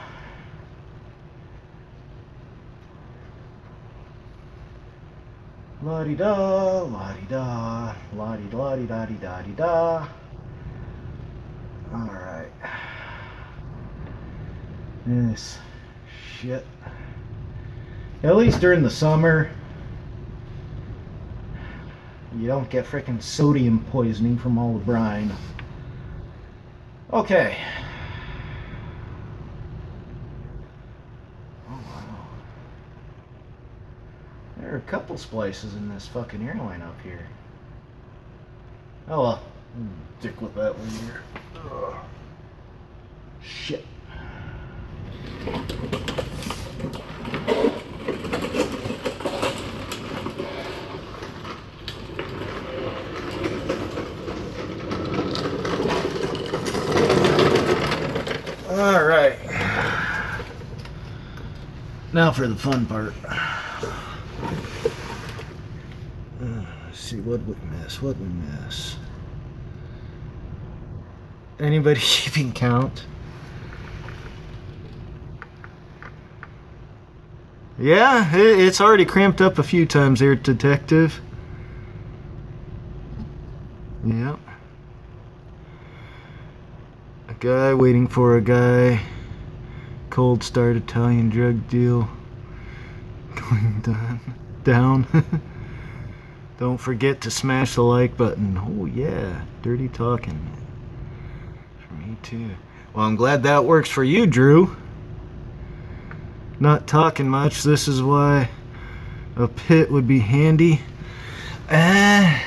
La-di-da, la-di-da, la-di-da-di-da-di-da-di-da. Alright. This shit. At least during the summer, you don't get frickin' sodium poisoning from all the brine. Okay. Oh, wow. There are a couple splices in this fucking airline up here. Oh well. Stick with that one here. Ugh. Shit. Alright. Now for the fun part. Let's see, what we miss? What we miss? Anybody keeping count? Yeah, it's already cramped up a few times there, Detective. Yep. A guy waiting for a guy. Cold start Italian drug deal. Going down. Don't forget to smash the like button. Oh yeah, dirty talking. For me too. Well, I'm glad that works for you, Drew. Not talking much. This is why a pit would be handy. I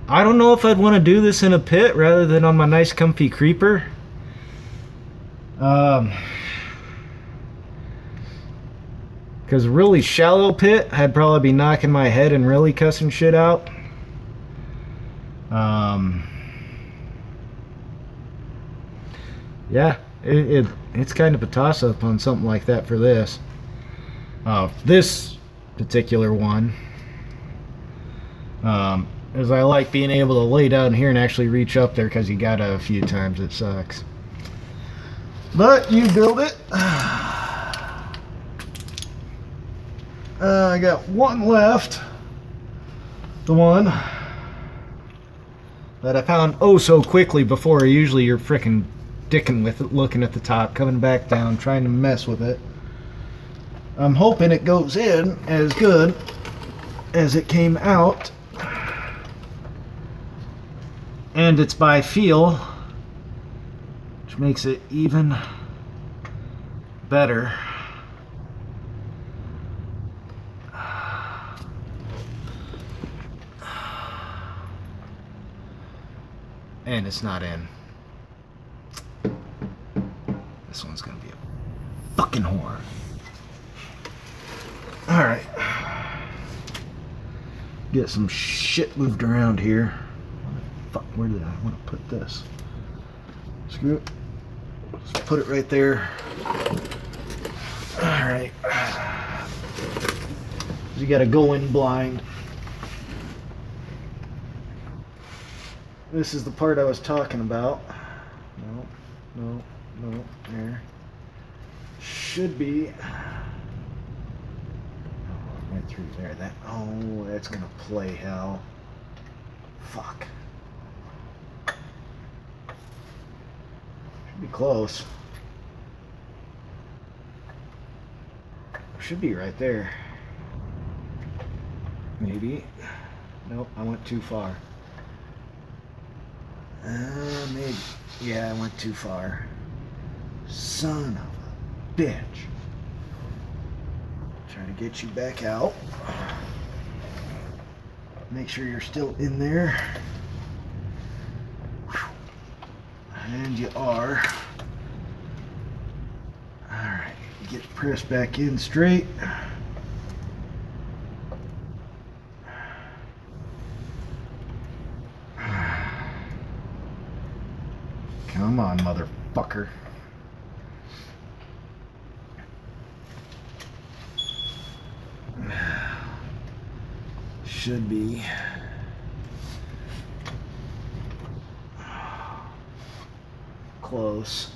don't know if I'd want to do this in a pit rather than on my nice comfy creeper. Because a really shallow pit, I'd probably be knocking my head and really cussing shit out. Yeah, it's kind of a toss-up on something like that for this. This particular one. As I like being able to lay down here and actually reach up there, because you gotta a few times. It sucks. But you build it. I got one left. The one that I found oh so quickly before. Usually you're frickin' dicking with it, looking at the top, coming back down, trying to mess with it. I'm hoping it goes in as good as it came out. And it's by feel, which makes it even better. And it's not in. This one's gonna be a fucking whore. Alright. Get some shit moved around here. Fuck. Where did I want to put this? Screw it. Just put it right there. Alright. You gotta go in blind. This is the part I was talking about. No, there. Should be. Oh, right through there. Oh, that's gonna play hell. Fuck. Should be close. Should be right there. Maybe. Nope, I went too far. Maybe. Yeah, I went too far. Son of a bitch. Trying to get you back out. Make sure you're still in there. And you are. Alright, get pressed back in straight. Come on, motherfucker. Should be. Close.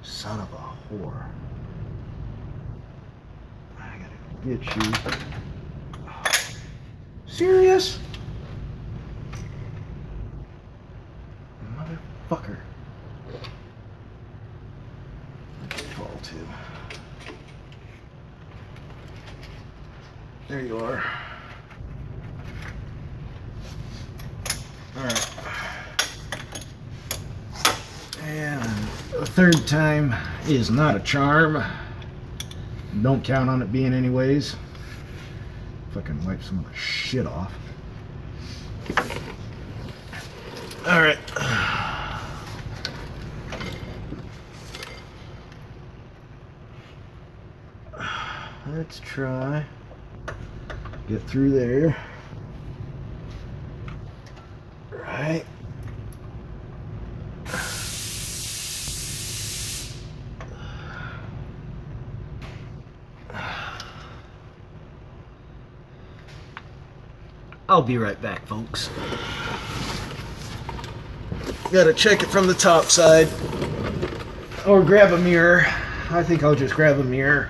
Son of a whore. I gotta get you. Serious? Motherfucker. Fall to. There you are. Alright. And the third time is not a charm. Don't count on it being anyways. Fucking wipe some of the shit off. Alright. Let's try. Get through there. Right. I'll be right back, folks. Gotta check it from the top side. Or grab a mirror. I think I'll just grab a mirror.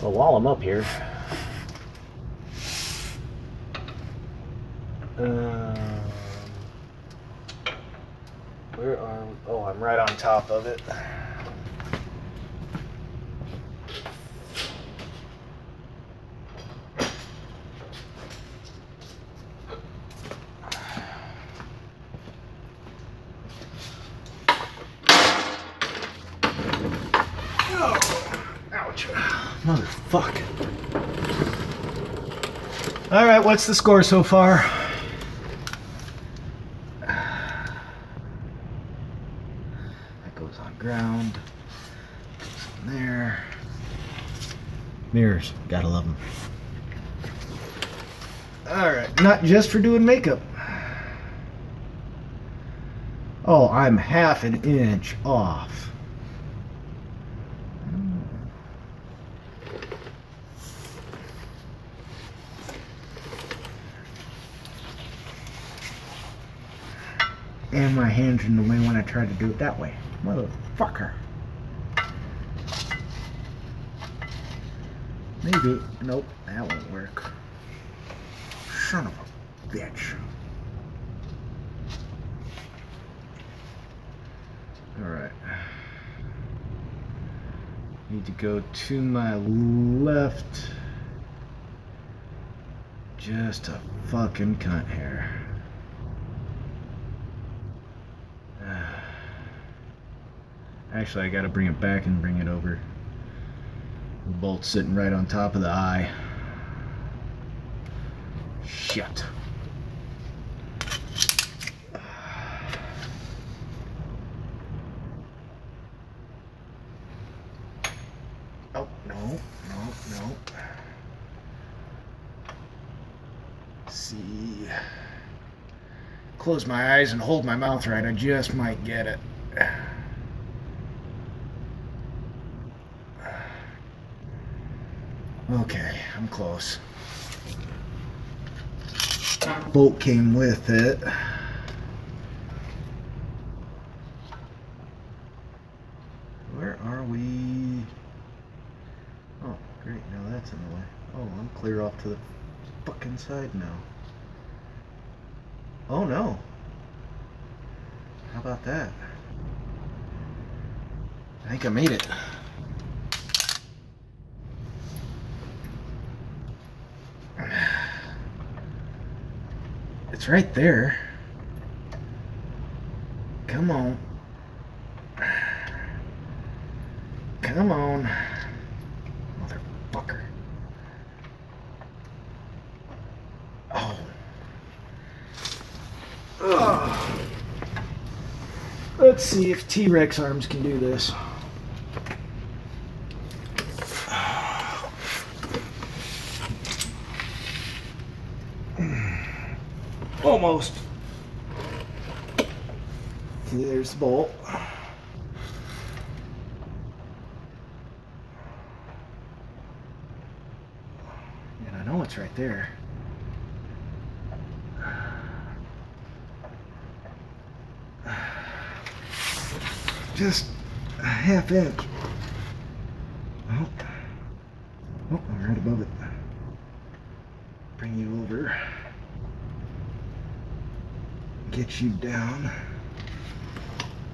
Well, while I'm up here, where are we? Oh, I'm right on top of it. Motherfuck. Alright, what's the score so far? That goes on ground. Goes on there. Mirrors. Gotta love them. Alright, not just for doing makeup. Oh, I'm half an inch off. And my hands in the way when I try to do it that way. Motherfucker. Maybe. Nope, that won't work. Son of a bitch. Alright. Need to go to my left. Just a fucking cunt hair. Actually, I gotta bring it back and bring it over. The bolt's sitting right on top of the eye. Shit. see. Close my eyes and hold my mouth right. I just might get it. Okay, I'm close. Bolt came with it. Where are we? Oh, great. Now that's in the way. Oh, I'm clear off to the fucking side now. Oh no. How about that? I think I made it. It's right there. Come on. Come on. Motherfucker. Oh. Ugh. Let's see if T-Rex arms can do this. Almost. Okay, there's the bolt. And I know it's right there. Just a half inch. Oh, I'm right above it. Bring you over. Get you down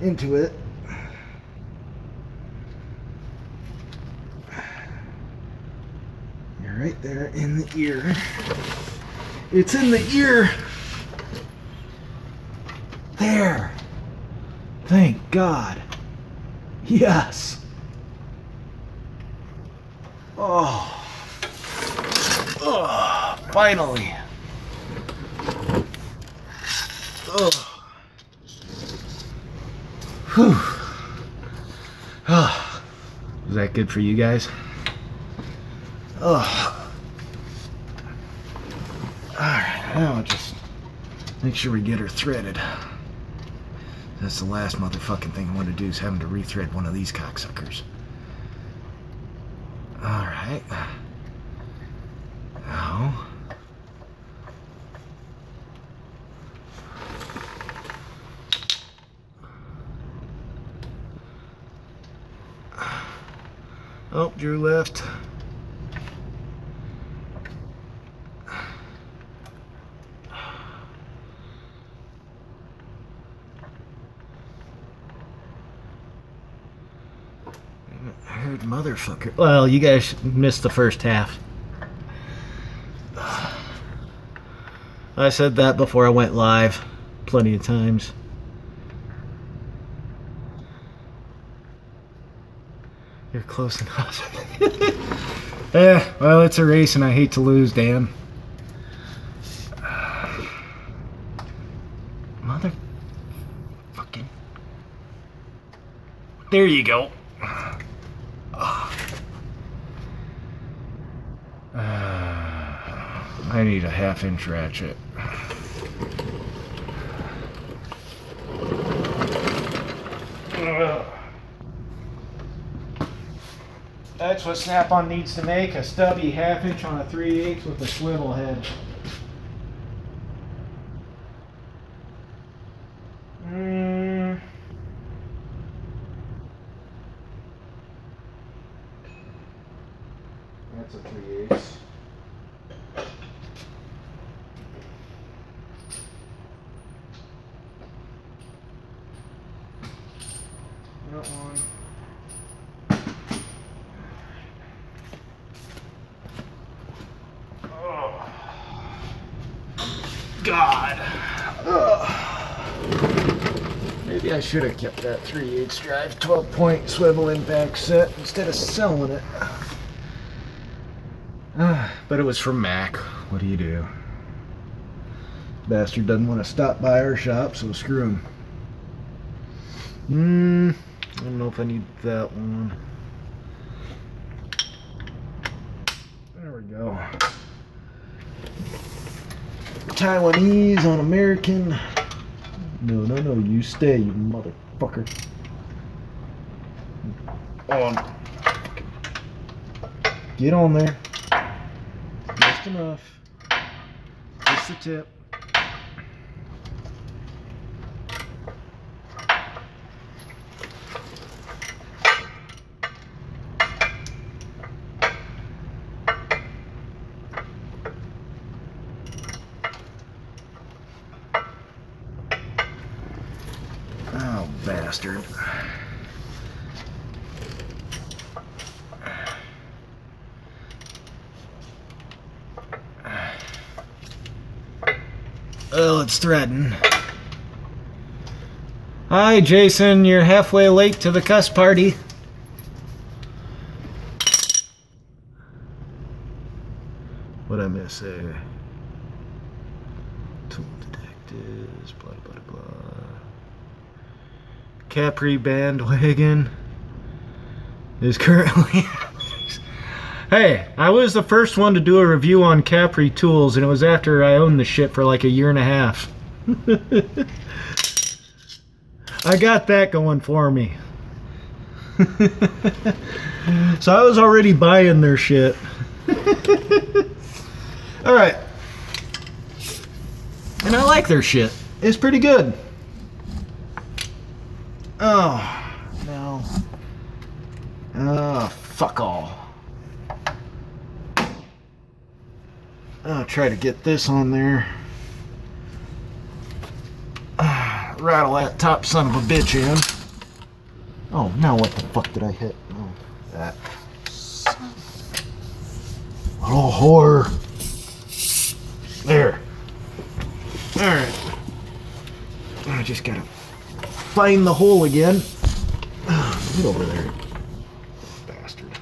into it. You're right there in the ear. It's in the ear. There. Thank God. Yes. Oh. Oh, finally. Oh. Whew. Oh. Was that good for you guys? Oh. Alright, now just make sure we get her threaded. That's the last motherfucking thing I want to do, is having to rethread one of these cocksuckers. Alright. Now. Oh, Drew left. Heard motherfucker. Well, you guys missed the first half. I said that before I went live plenty of times. You're close enough. Yeah, well, it's a race and I hate to lose, Dan. Motherfucking. There you go. I need a 1/2 inch ratchet. That's what Snap-on needs to make, a stubby 1/2 inch on a 3/8 with a swivel head. That's a 3/8. That one. Oh. God. Maybe I should have kept that 3/8 drive 12-point swivel impact set instead of selling it. But it was from Mac. What do you do? Bastard doesn't want to stop by our shop, so screw him. I don't know if I need that one. There we go. Taiwanese on American. No, you stay, you motherfucker. On. Get on there. Just enough. Just the tip. Oh, bastard. Oh, it's threading. Hi, Jason. You're halfway late to the cuss party. What'd I miss there? Tool detectives, blah, blah, blah. Capri bandwagon is currently... Hey, I was the first one to do a review on Capri tools, and it was after I owned the shit for like a year and a half. I got that going for me. So I was already buying their shit. Alright. And I like their shit. It's pretty good. Oh, no. Oh, fuck all. I'll try to get this on there. Rattle that top son of a bitch in. Oh, now what the fuck did I hit? Oh, that. Oh, whore. There. Alright. I just gotta find the hole again. Get over there. Bastard.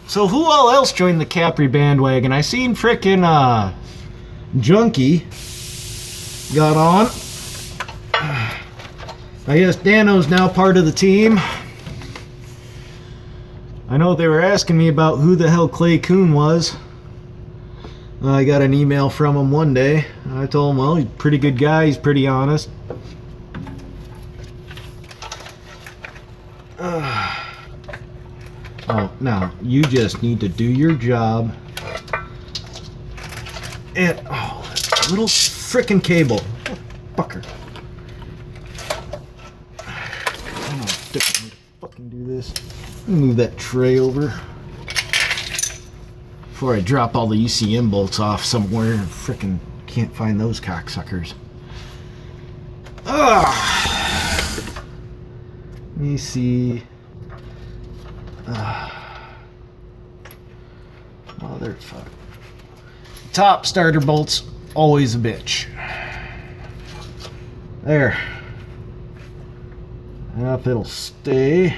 So who all else joined the Capri bandwagon? I seen frickin' Junkie got on. I guess Dano's now part of the team. I know they were asking me about who the hell Clay Coon was. I got an email from him one day. I told him, well, he's a pretty good guy, he's pretty honest. Oh, now, you just need to do your job. And, oh, that little frickin' cable. Fucker. I don't know a different way to fucking do this. Let me move that tray over. Before I drop all the ECM bolts off somewhere and frickin' can't find those cocksuckers. Ugh. Let me see. Motherfucker. Top starter bolts, always a bitch. There. If it'll stay.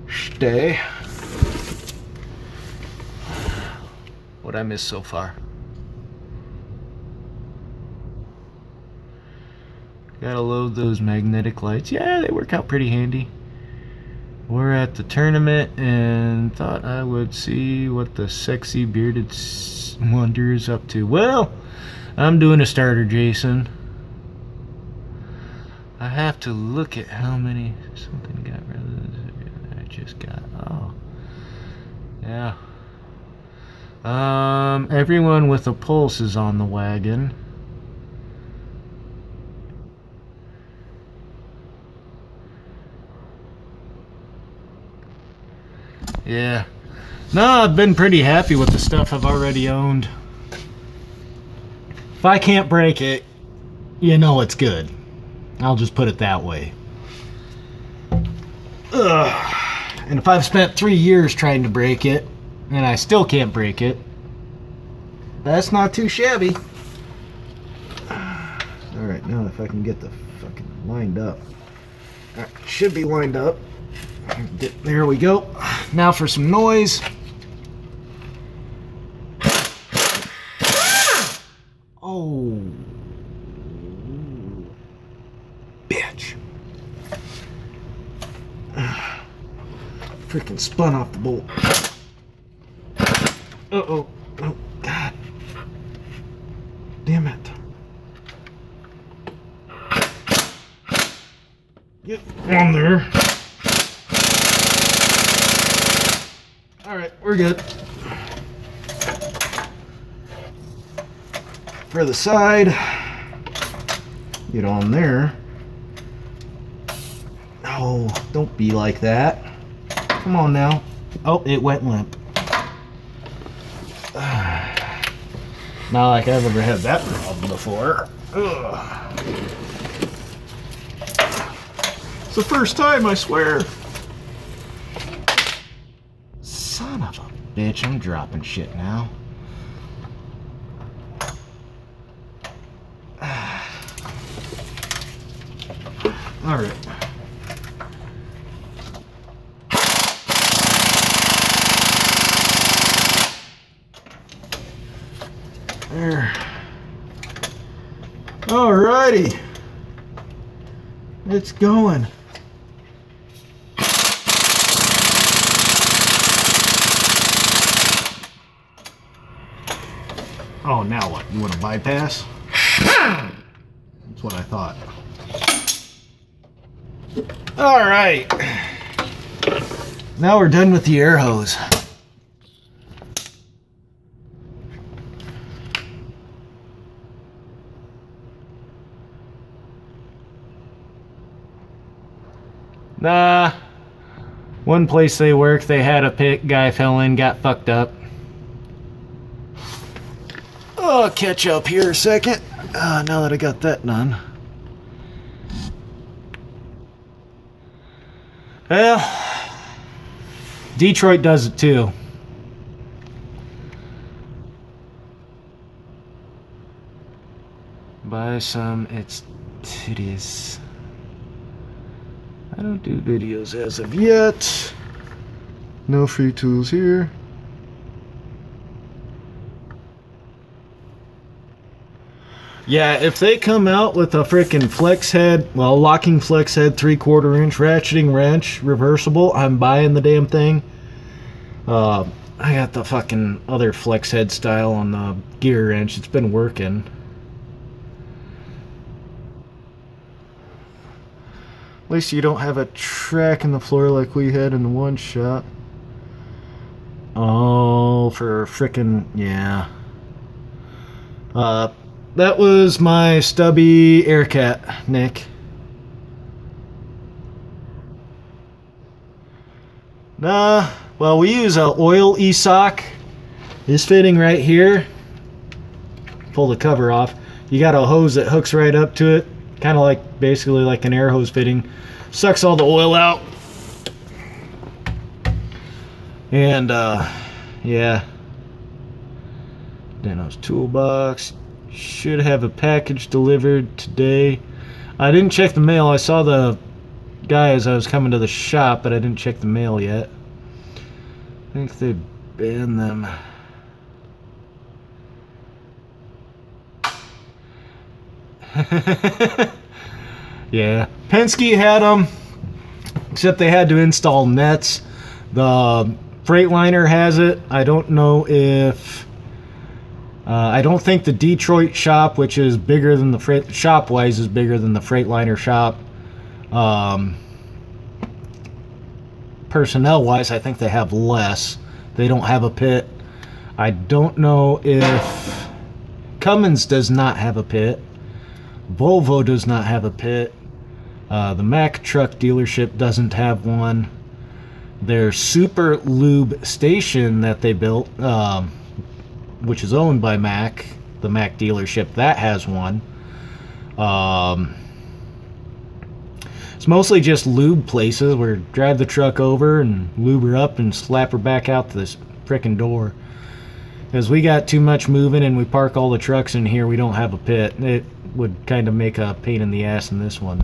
Stay. What I missed so far? Gotta load those magnetic lights. Yeah, they work out pretty handy. We're at the tournament and thought I would see what the sexy bearded wonder is up to. Well, I'm doing a starter, Jason. I have to look at how many something got rather than I just got. Oh, yeah. Everyone with a pulse is on the wagon. Yeah. No, I've been pretty happy with the stuff I've already owned. If I can't break it, you know it's good. I'll just put it that way. Ugh. And if I've spent 3 years trying to break it, and I still can't break it, that's not too shabby. Alright, now if I can get the fucking lined up. Alright, should be lined up. There we go. Now for some noise. Oh. Bitch. freaking spun off the bolt. Uh-oh. Oh, God. Damn it. Get on there. Alright, we're good. For the side, get on there. Oh, don't be like that. Come on now. Oh, it went limp. Not like I've ever had that problem before. Ugh. It's the first time, I swear. Son of a bitch, I'm dropping shit now. Alright. There. Alrighty. It's going. Oh, now what? You want to bypass? That's what I thought. Alright. Now we're done with the air hose. Nah. One place they work, they had a pit, guy fell in, got fucked up. Oh, I'll catch up here a second. Now that I got that done. Well, Detroit does it too. Buy some, it's titties. I don't do videos as of yet. No free tools here. Yeah, if they come out with a freaking flex head, well, locking flex head 3/4 inch ratcheting wrench, reversible, I'm buying the damn thing. I got the fucking other flex head style on the gear wrench. It's been working. At least you don't have a track in the floor like we had in the one shot. Oh, for frickin', yeah. That was my stubby Aircat, Nick. Nah, well, we use a oil e-sock. It's fitting right here. Pull the cover off. You got a hose that hooks right up to it. Kind of like, basically like an air hose fitting. Sucks all the oil out. And, yeah. Dano's toolbox. Should have a package delivered today. I didn't check the mail. I saw the guy as I was coming to the shop, but I didn't check the mail yet. I think they banned them. Yeah, Penske had them, except they had to install nets. The Freightliner has it. I don't know if I don't think the Detroit shop, which is bigger than the shop-wise, is bigger than the Freightliner shop. Personnel-wise, I think they have less. They don't have a pit. I don't know if Cummins does not have a pit. Volvo does not have a pit. The Mack truck dealership doesn't have one. Their Super Lube station that they built, which is owned by Mack, the Mack dealership, that has one. It's mostly just lube places where drive the truck over and lube her up and slap her back out to this frickin' door. As we got too much moving and we park all the trucks in here, we don't have a pit. It would kind of make a pain in the ass in this one.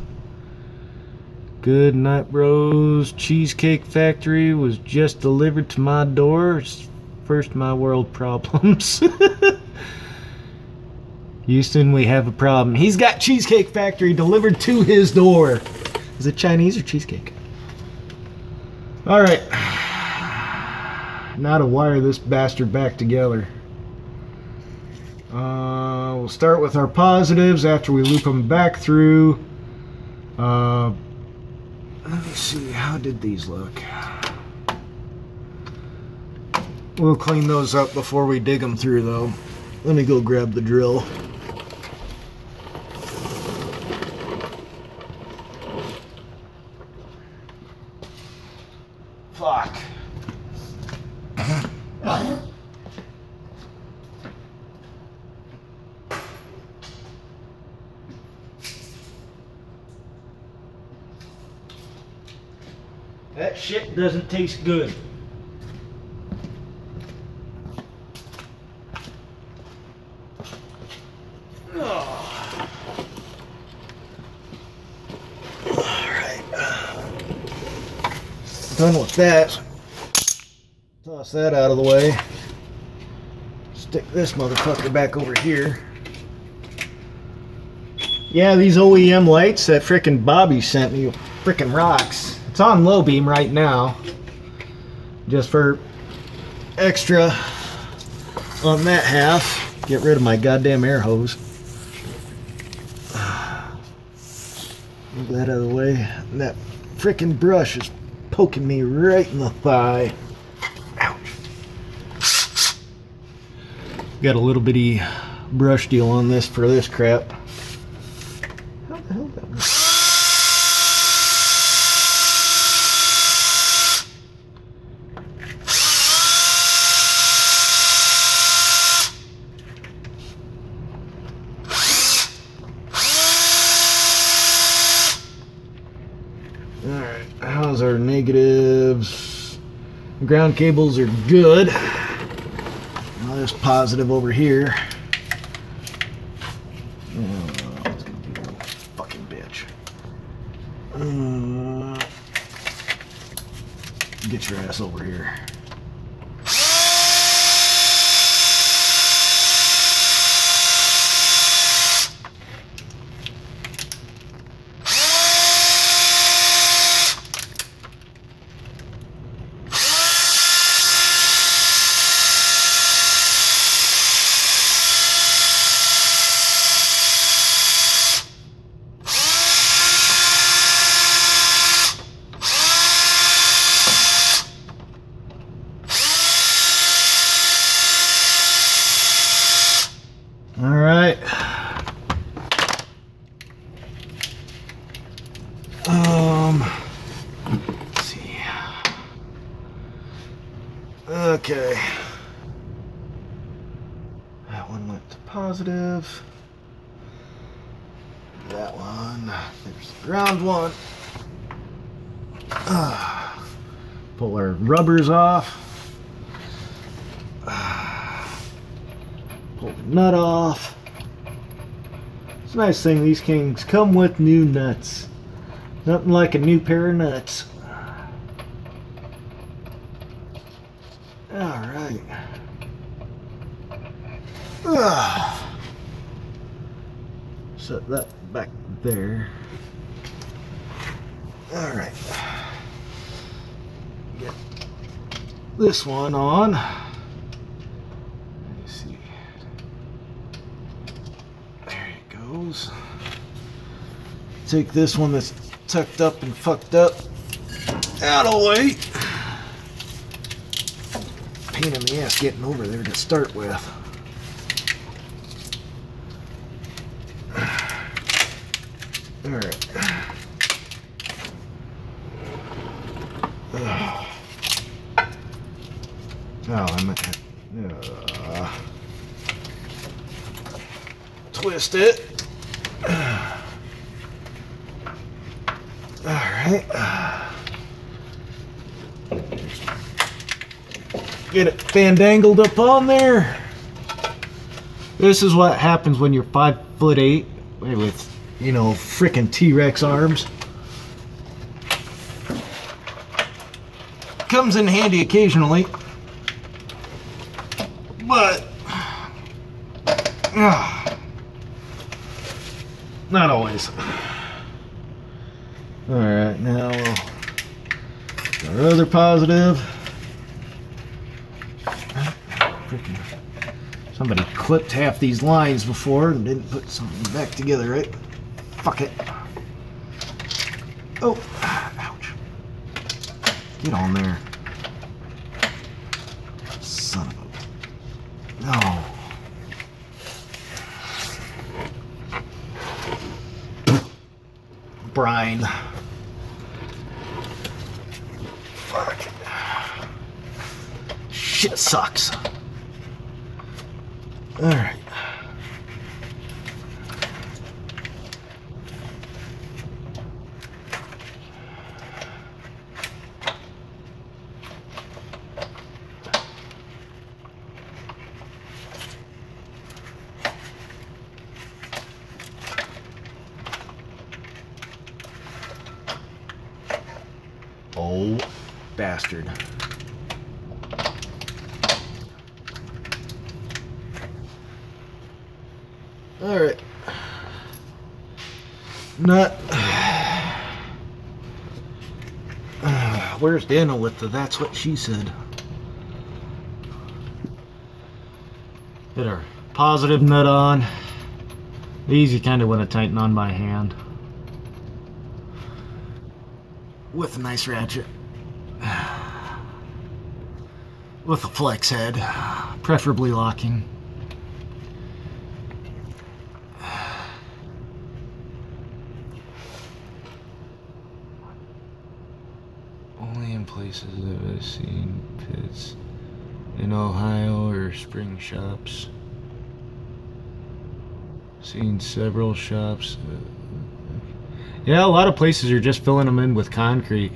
Good night, bros. Cheesecake Factory was just delivered to my door. First my world problems. Houston, we have a problem. He's got Cheesecake Factory delivered to his door. Is it Chinese or cheesecake? Alright. Now to wire this bastard back together. We'll start with our positives after we loop them back through. Let me see, how did these look? We'll clean those up before we dig them through though. Let me go grab the drill. Fuck. That shit doesn't taste good. Done with that. Toss that out of the way. Stick this motherfucker back over here. Yeah, these OEM lights that frickin' Bobby sent me, frickin' rocks. It's on low beam right now. Just for extra on that half. Get rid of my goddamn air hose. Move that out of the way. And that frickin' brush is poking me right in the thigh. Ouch. Got a little bitty brush deal on this for this crap. How the hell that works? Alright, how's our negatives? Ground cables are good. Now this positive over here. Oh, it's gonna be a little fucking bitch. Get your ass over here. Alright. Let's see. Okay. That one went to positive. That one. There's the ground one. Pull our rubbers off. Pull the nut off. It's a nice thing, these things come with new nuts. Nothing like a new pair of nuts. Alright. Set that back there. Alright. Get this one on. Let me see. There it goes. Take this one that's tucked up and fucked up out of the way. Pain in the ass getting over there to start with. Alright. Oh, I might have twist it. Alright. Get it fandangled up on there. This is what happens when you're 5'8" with, you know, frickin' T-Rex arms. Comes in handy occasionally, but not always. Alright, now we'll our other positive. Somebody clipped half these lines before and didn't put something back together, right? Fuck it. Oh, ouch. Get on there. Son of a... No. Brine. Fuck. Shit sucks. Alright. Oh, bastard. Alright. Nut. Where's Daniel with the that's what she said? Get our positive nut on. These you kind of want to tighten on by hand. With a nice ratchet. With a flex head. Preferably locking. Only in places that I've seen pits in Ohio or spring shops. Seen several shops. Yeah, a lot of places are just filling them in with concrete.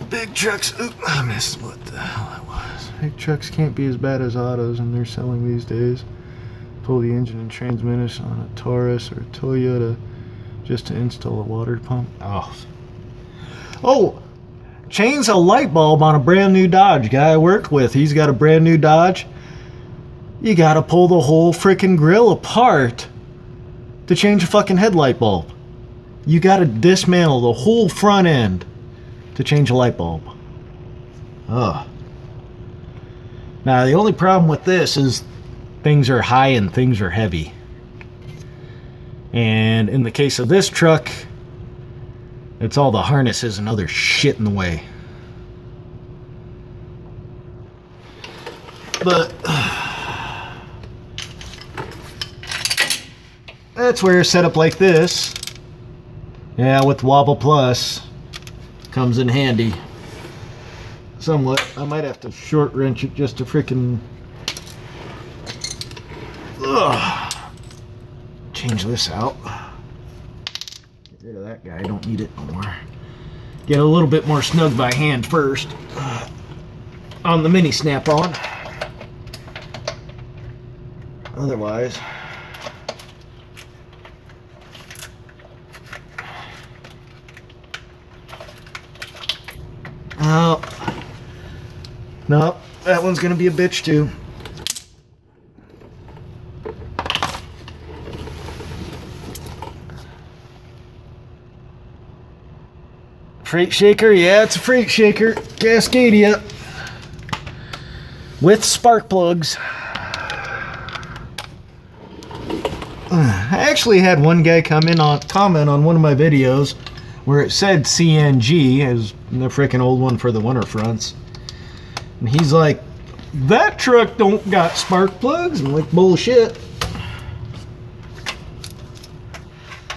Big trucks. Oop, I missed what the hell that was. Big trucks can't be as bad as autos, and they're selling these days. Pull the engine and transmission on a Taurus or a Toyota just to install a water pump. Oh, change a light bulb on a brand new Dodge. Guy I work with, he's got a brand new Dodge. You gotta pull the whole freaking grill apart to change a fucking headlight bulb. You gotta dismantle the whole front end to change a light bulb. Ugh. Now, the only problem with this is things are high and things are heavy. And in the case of this truck, it's all the harnesses and other shit in the way. But that's where a setup like this, yeah, with Wobble Plus, comes in handy. Somewhat. I might have to short wrench it just to freaking change this out. Get rid of that guy. I don't need it no more. Get a little bit more snug by hand first on the mini snap-on. Otherwise, oh, no, that one's gonna be a bitch too. Freight shaker, yeah, it's a freight shaker. Cascadia with spark plugs. I actually had one guy comment on one of my videos where it said CNG as the freaking old one for the winter fronts, and he's like, that truck don't got spark plugs. I'm like, bullshit.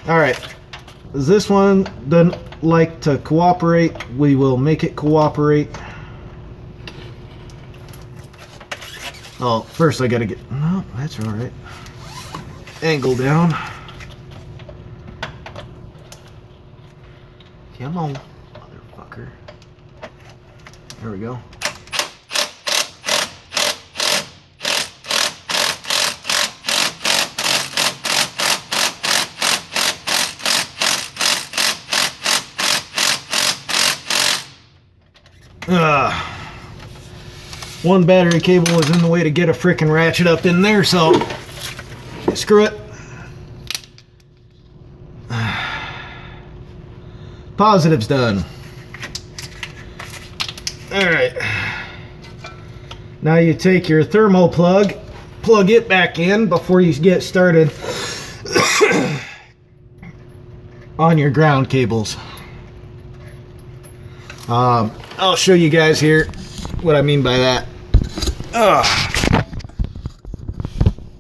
Alright, this one doesn't like to cooperate. We will make it cooperate. Oh, first I gotta get, no, that's alright. Angle down. Come on, motherfucker. There we go. One battery cable was in the way to get a frickin' ratchet up in there, so screw it. Positive's done. Alright. Now you take your thermal plug, plug it back in before you get started on your ground cables. I'll show you guys here what I mean by that.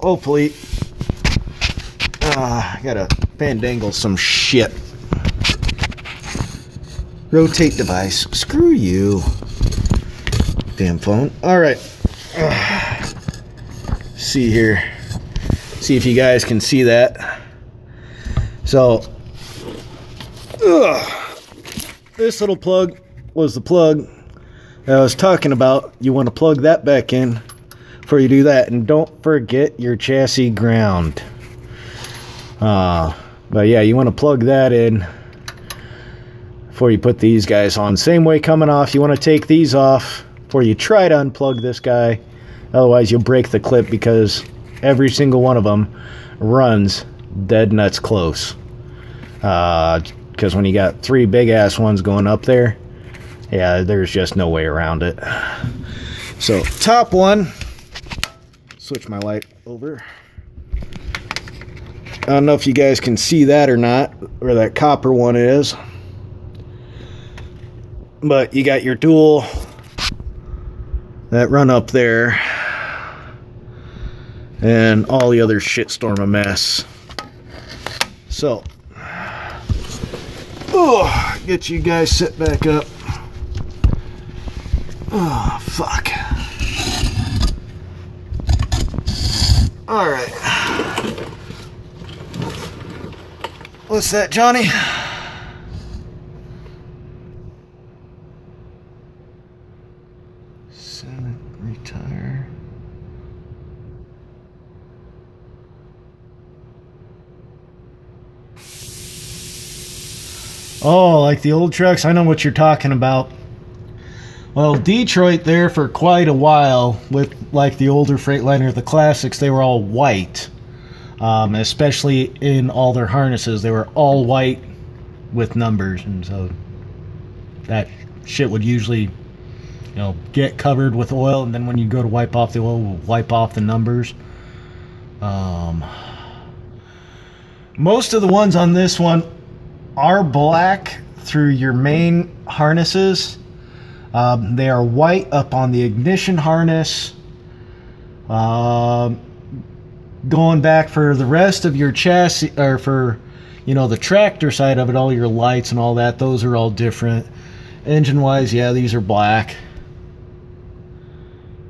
Hopefully, I gotta fandangle some shit. Rotate device. Screw you. Damn phone. Alright. See here. See if you guys can see that. So, this little plug was the plug that I was talking about. You want to plug that back in before you do that. And don't forget your chassis ground. But yeah, you want to plug that in before you put these guys on. Same way coming off, you want to take these off before you try to unplug this guy. Otherwise you'll break the clip because every single one of them runs dead nuts close. Because when you got 3 big ass ones going up there, yeah, there's just no way around it. So top one, switch my light over. I don't know if you guys can see that or not, where that copper one is. But you got your dual that run up there. And all the other shitstorm of mess. So, get you guys sit back up. Oh, fuck. Alright. What's that, Johnny? Senate retire. Oh, like the old trucks? I know what you're talking about. Well, Detroit there for quite a while with like the older Freightliner, the classics, they were all white. Especially in all their harnesses, they were all white with numbers, and so that shit would usually, get covered with oil, and then when you go to wipe off the oil, it will wipe off the numbers. Most of the ones on this one are black through your main harnesses. They are white up on the ignition harness. Going back for the rest of your chassis, or for the tractor side of it, all your lights and all that, those are all different. Engine wise, yeah, these are black.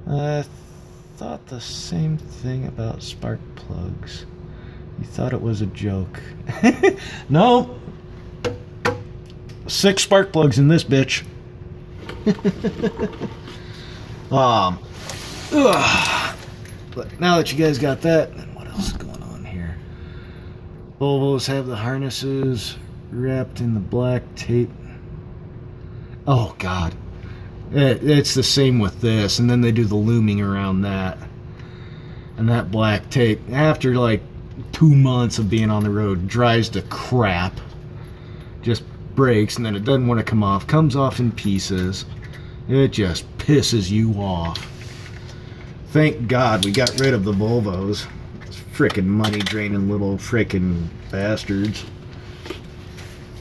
I thought the same thing about spark plugs. You thought it was a joke. No, 6 spark plugs in this bitch. But now that you guys got that, then what else is going on here? Volvos have the harnesses wrapped in the black tape. Oh god, it's the same with this, and then they do the looming around that, and that black tape after like 2 months of being on the road dries to crap, just breaks, and then it doesn't want to come off, comes off in pieces. It just pisses you off. Thank God we got rid of the Volvos. Those frickin' money draining little frickin' bastards.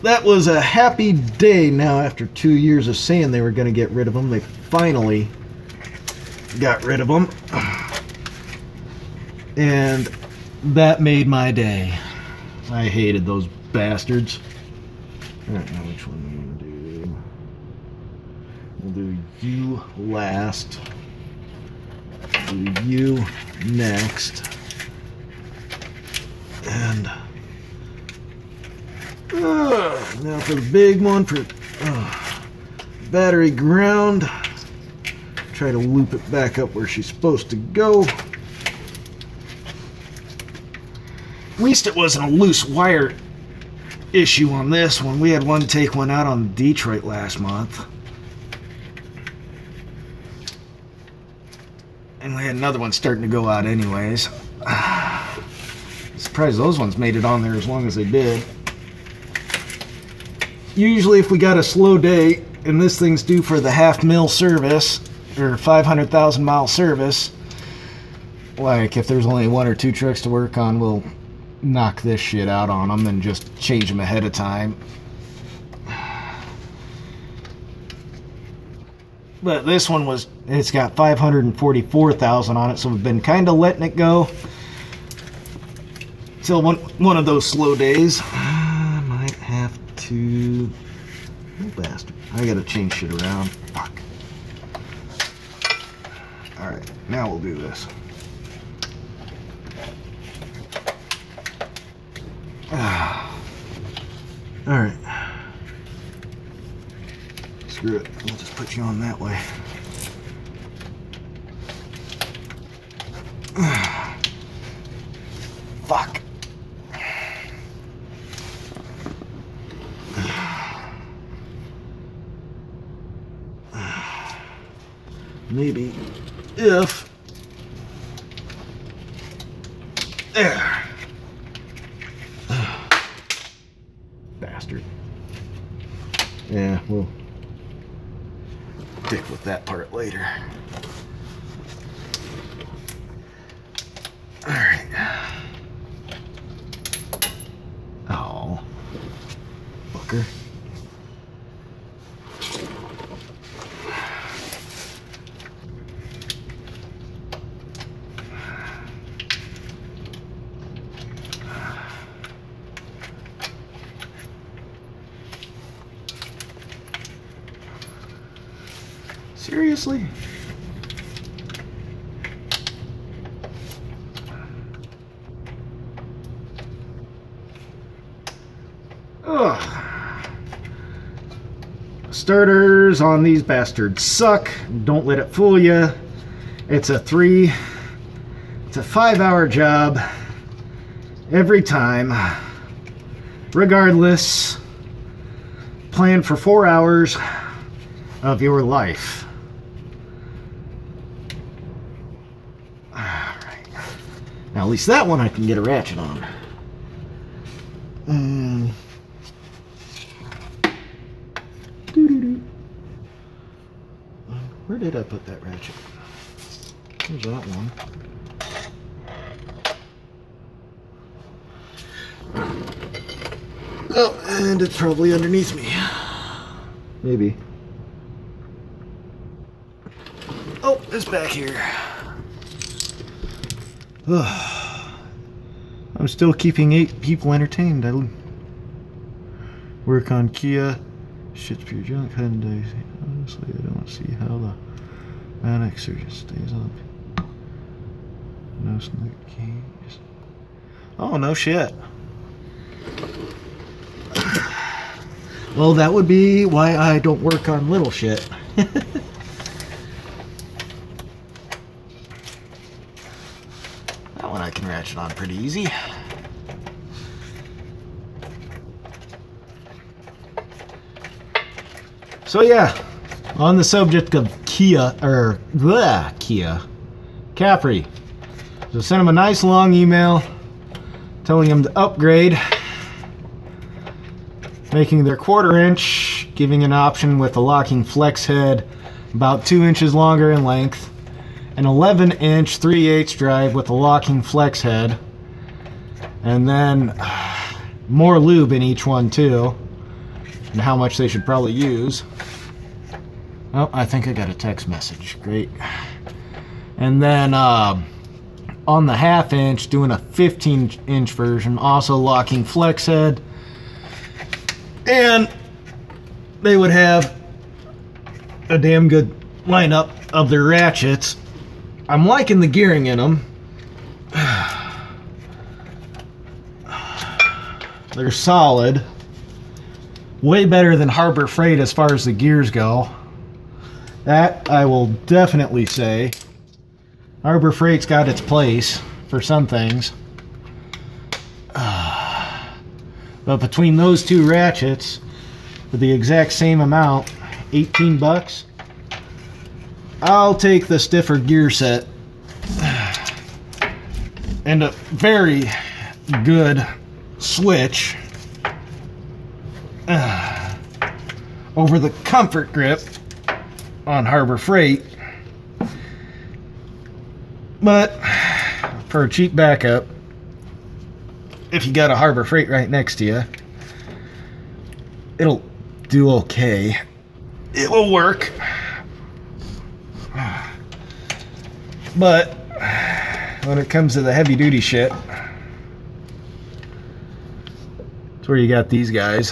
That was a happy day now after 2 years of saying they were going to get rid of them. They finally got rid of them. And that made my day. I hated those bastards. I don't know which one we're going to do. We'll do you last. Do you next. And now for the big one, for battery ground. Try to loop it back up where she's supposed to go. At least it wasn't a loose wire issue on this one. We had one take one out on Detroit last month. And we had another one starting to go out anyways. I'm surprised those ones made it on there as long as they did. usually if we got a slow day and this thing's due for the 500,000 service or 500,000 mile service, like if there's only 1 or 2 trucks to work on, we'll knock this shit out on them and just change them ahead of time. But this one it's got 544,000 on it, so we've been kind of letting it go till one of those slow days. I might have to... Oh, bastard. I gotta change shit around. Fuck. Alright, now we'll do this. Alright. Screw it. We'll just put you on that way. Fuck. Maybe if... There. Bastard. Yeah, we'll stick with that part later. Alright. Oh. Fucker. Seriously? Ugh. Starters on these bastards suck. Don't let it fool you. It's a 5-hour job every time. Regardless, plan for 4 hours of your life. Alright. Now at least that one I can get a ratchet on. Where did I put that ratchet? There's that one. Oh, and it's probably underneath me. Maybe. Oh, it's back here. I'm still keeping 8 people entertained. I work on Kia. Shit's pure junk. Hyundai. Honestly, I don't see how the Manic Surgeon stays on. No snug keys. Oh, no shit. Well, that would be why I don't work on little shit. That one I can ratchet on pretty easy. So yeah, on the subject of Kia, Capri. So sent him a nice long email telling him to upgrade, making their 1/4 inch, giving an option with a locking flex head about 2 inches longer in length, an 11-inch 3/8 drive with a locking flex head, and then more lube in each one too, and how much they should probably use. Oh, I think I got a text message. Great. And then on the 1/2 inch, doing a 15-inch version, also locking flex head. And they would have a damn good lineup of their ratchets. I'm liking the gearing in them. They're solid. Way better than Harbor Freight as far as the gears go. That I will definitely say. Harbor Freight's got its place for some things. But between those two ratchets, for the exact same amount, 18 bucks, I'll take the stiffer gear set. And a very good switch. over the comfort grip on Harbor Freight. But for a cheap backup, if you got a Harbor Freight right next to you, it'll do okay. It will work. But when it comes to the heavy duty shit, it's where you got these guys.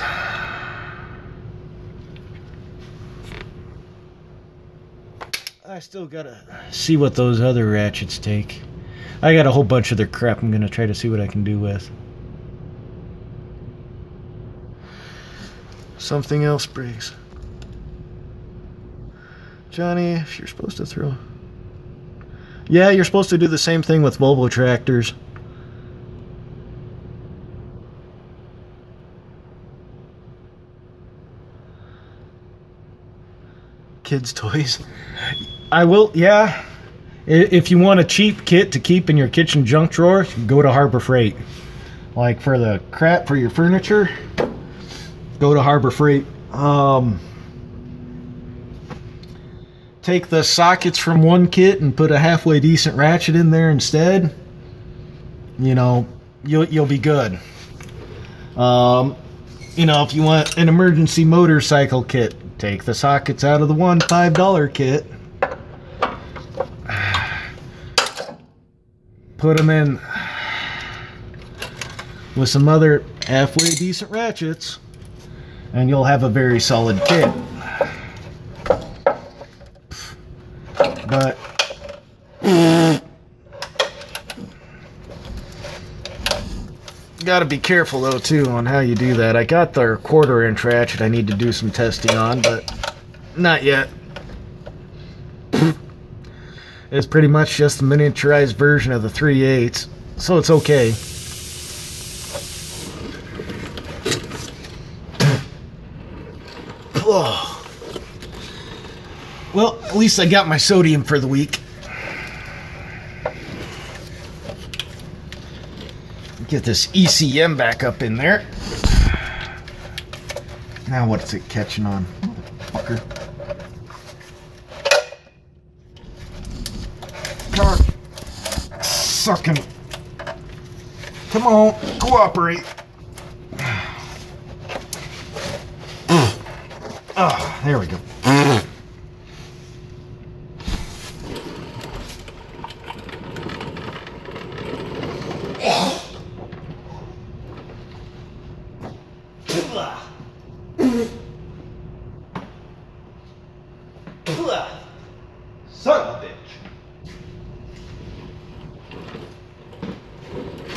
I still gotta see what those other ratchets take. I got a whole bunch of their crap I'm gonna try to see what I can do with. Something else, Briggs. Johnny, if you're supposed to throw... Yeah, you're supposed to do the same thing with Volvo tractors. Kids' toys. I will, yeah. If you want a cheap kit to keep in your kitchen junk drawer, go to Harbor Freight. Like for the crap for your furniture, go to Harbor Freight. Take the sockets from one kit and put a halfway decent ratchet in there instead. You know, you'll be good. You know, if you want an emergency motorcycle kit, take the sockets out of the one $5 kit. Put them in with some other halfway decent ratchets, and you'll have a very solid kit. But gotta be careful though too on how you do that. I got the 1/4 inch ratchet I need to do some testing on, but not yet. It's pretty much just a miniaturized version of the 3/8, so it's okay. Well, at least I got my sodium for the week. Get this ECM back up in there. Now what's it catching on? Motherfucker. Come on. Sucking. Come on, cooperate. Oh, there we go. Son of a bitch.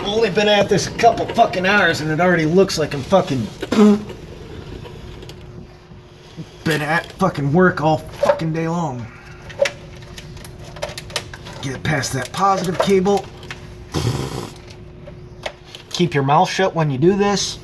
Only been at this a couple fucking hours and it already looks like I'm fucking been at fucking work all fucking day long. Get past that positive cable. Keep your mouth shut when you do this.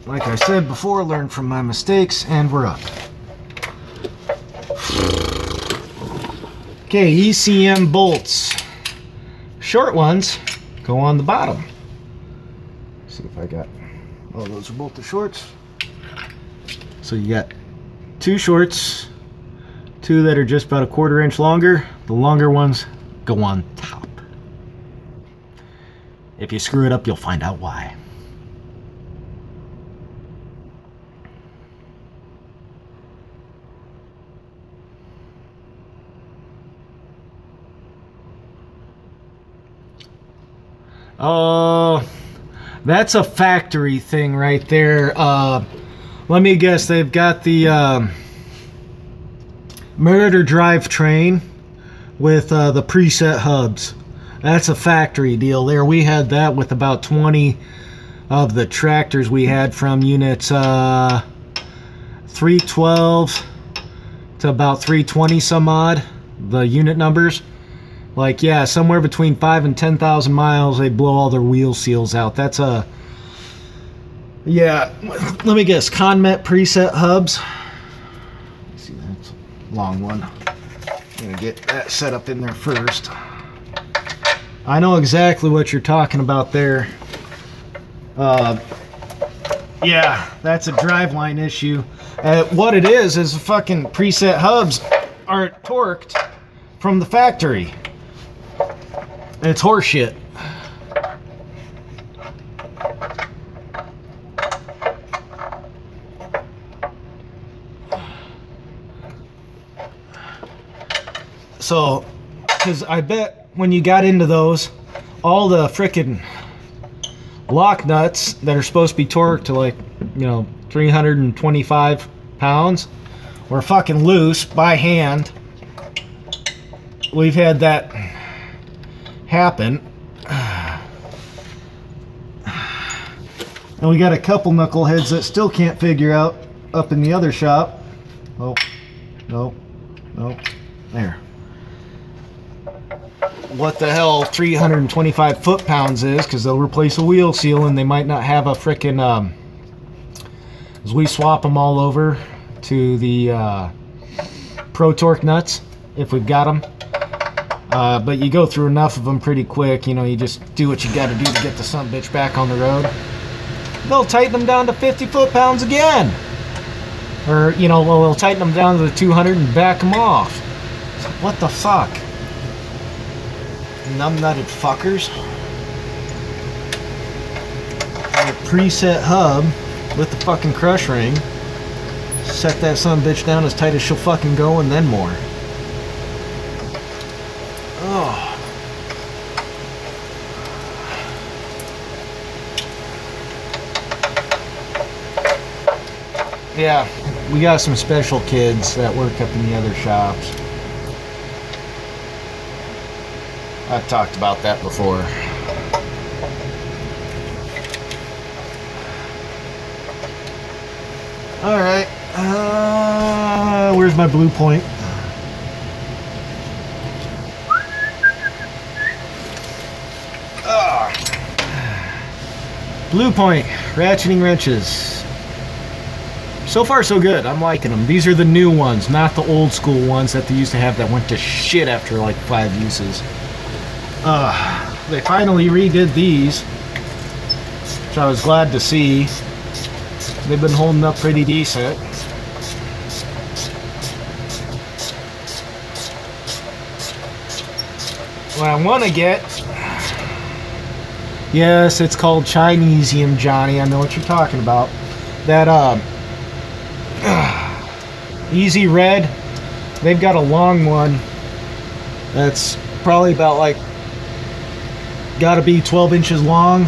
Like I said before, learn from my mistakes, and we're up. Okay, ECM bolts. Short ones go on the bottom. Let's see if I got... Oh, those are both the shorts. So you got 2 shorts, 2 that are just about a 1/4 inch longer. The longer ones go on top. If you screw it up, you'll find out why. Oh, that's a factory thing right there. Let me guess, they've got the Meritor drivetrain with the preset hubs. That's a factory deal there. We had that with about 20 of the tractors we had from units 312 to about 320 some odd, the unit numbers. Like, yeah, somewhere between 5,000 and 10,000 miles, they blow all their wheel seals out. That's a Yeah, let me guess. Conmet preset hubs. Let's see, that's a long one. I'm gonna get that set up in there first. I know exactly what you're talking about there. Yeah, that's a driveline issue. What it is the fucking preset hubs aren't torqued from the factory. It's horseshit. So, because I bet when you got into those, all the frickin' lock nuts that are supposed to be torqued to like, 325 pounds were fucking loose by hand. We've had that happen. And we got a couple knuckleheads that still can't figure out up in the other shop. Oh, no, there. What the hell 325 foot-pounds is, because they'll replace a wheel seal and they might not have a frickin' as we swap them all over to the Pro Torque nuts if we've got them, but you go through enough of them pretty quick. You just do what you got to do to get the sumbitch back on the road. They'll tighten them down to 50 foot-pounds again, or they'll tighten them down to the 200 and back them off. What the fuck? Numb-nutted fuckers. A preset hub with the fucking crush ring. Set that sumbitch down as tight as she'll fucking go, and then more. Oh. Yeah, we got some special kids that work up in the other shops. I've talked about that before. Alright. Where's my blue point? Blue point. Ratcheting wrenches. So far so good. I'm liking them. These are the new ones, not the old school ones that they used to have that went to shit after like 5 uses. They finally redid these, which I was glad to see. They've been holding up pretty decent. What I want to get, yes, it's called Chinesium, Johnny. I know what you're talking about. That Easy Red. They've got a long one that's probably about like got to be 12 inches long.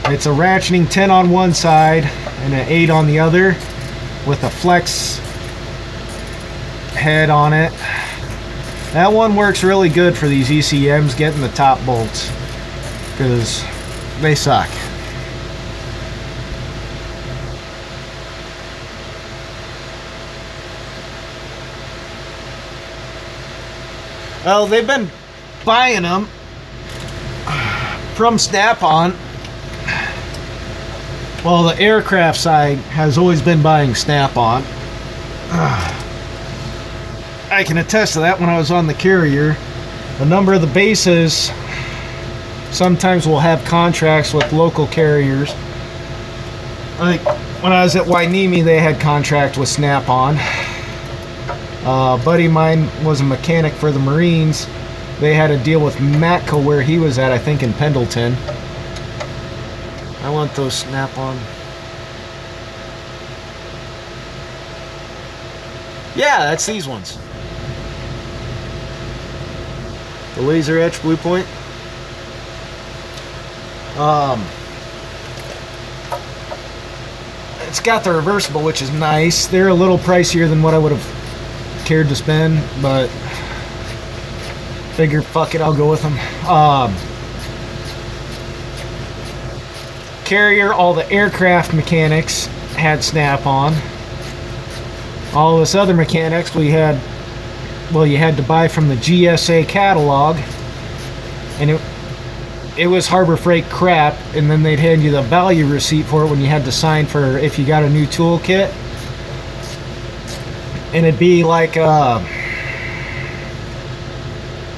It's a ratcheting 10 on one side and an 8 on the other with a flex head on it. That one works really good for these ECMs getting the top bolts because they suck. Well, they've been buying them from Snap-on. Well, the aircraft side has always been buying Snap-on. I can attest to that. When I was on the carrier, a number of the bases sometimes will have contracts with local carriers. Like when I was at Wainimi, they had contract with Snap-on. A buddy of mine was a mechanic for the Marines. They had a deal with Matco where he was at, I think in Pendleton. I want those Snap-on. Yeah, that's these ones. The laser etch blue point. It's got the reversible, which is nice. They're a little pricier than what I would have cared to spend, but figure, fuck it, I'll go with them. Carrier, all the aircraft mechanics had Snap-on. All of us other mechanics, we had, well, you had to buy from the GSA catalog, and it was Harbor Freight crap, and then they'd hand you the value receipt for it when you had to sign for if you got a new toolkit. And it'd be like, I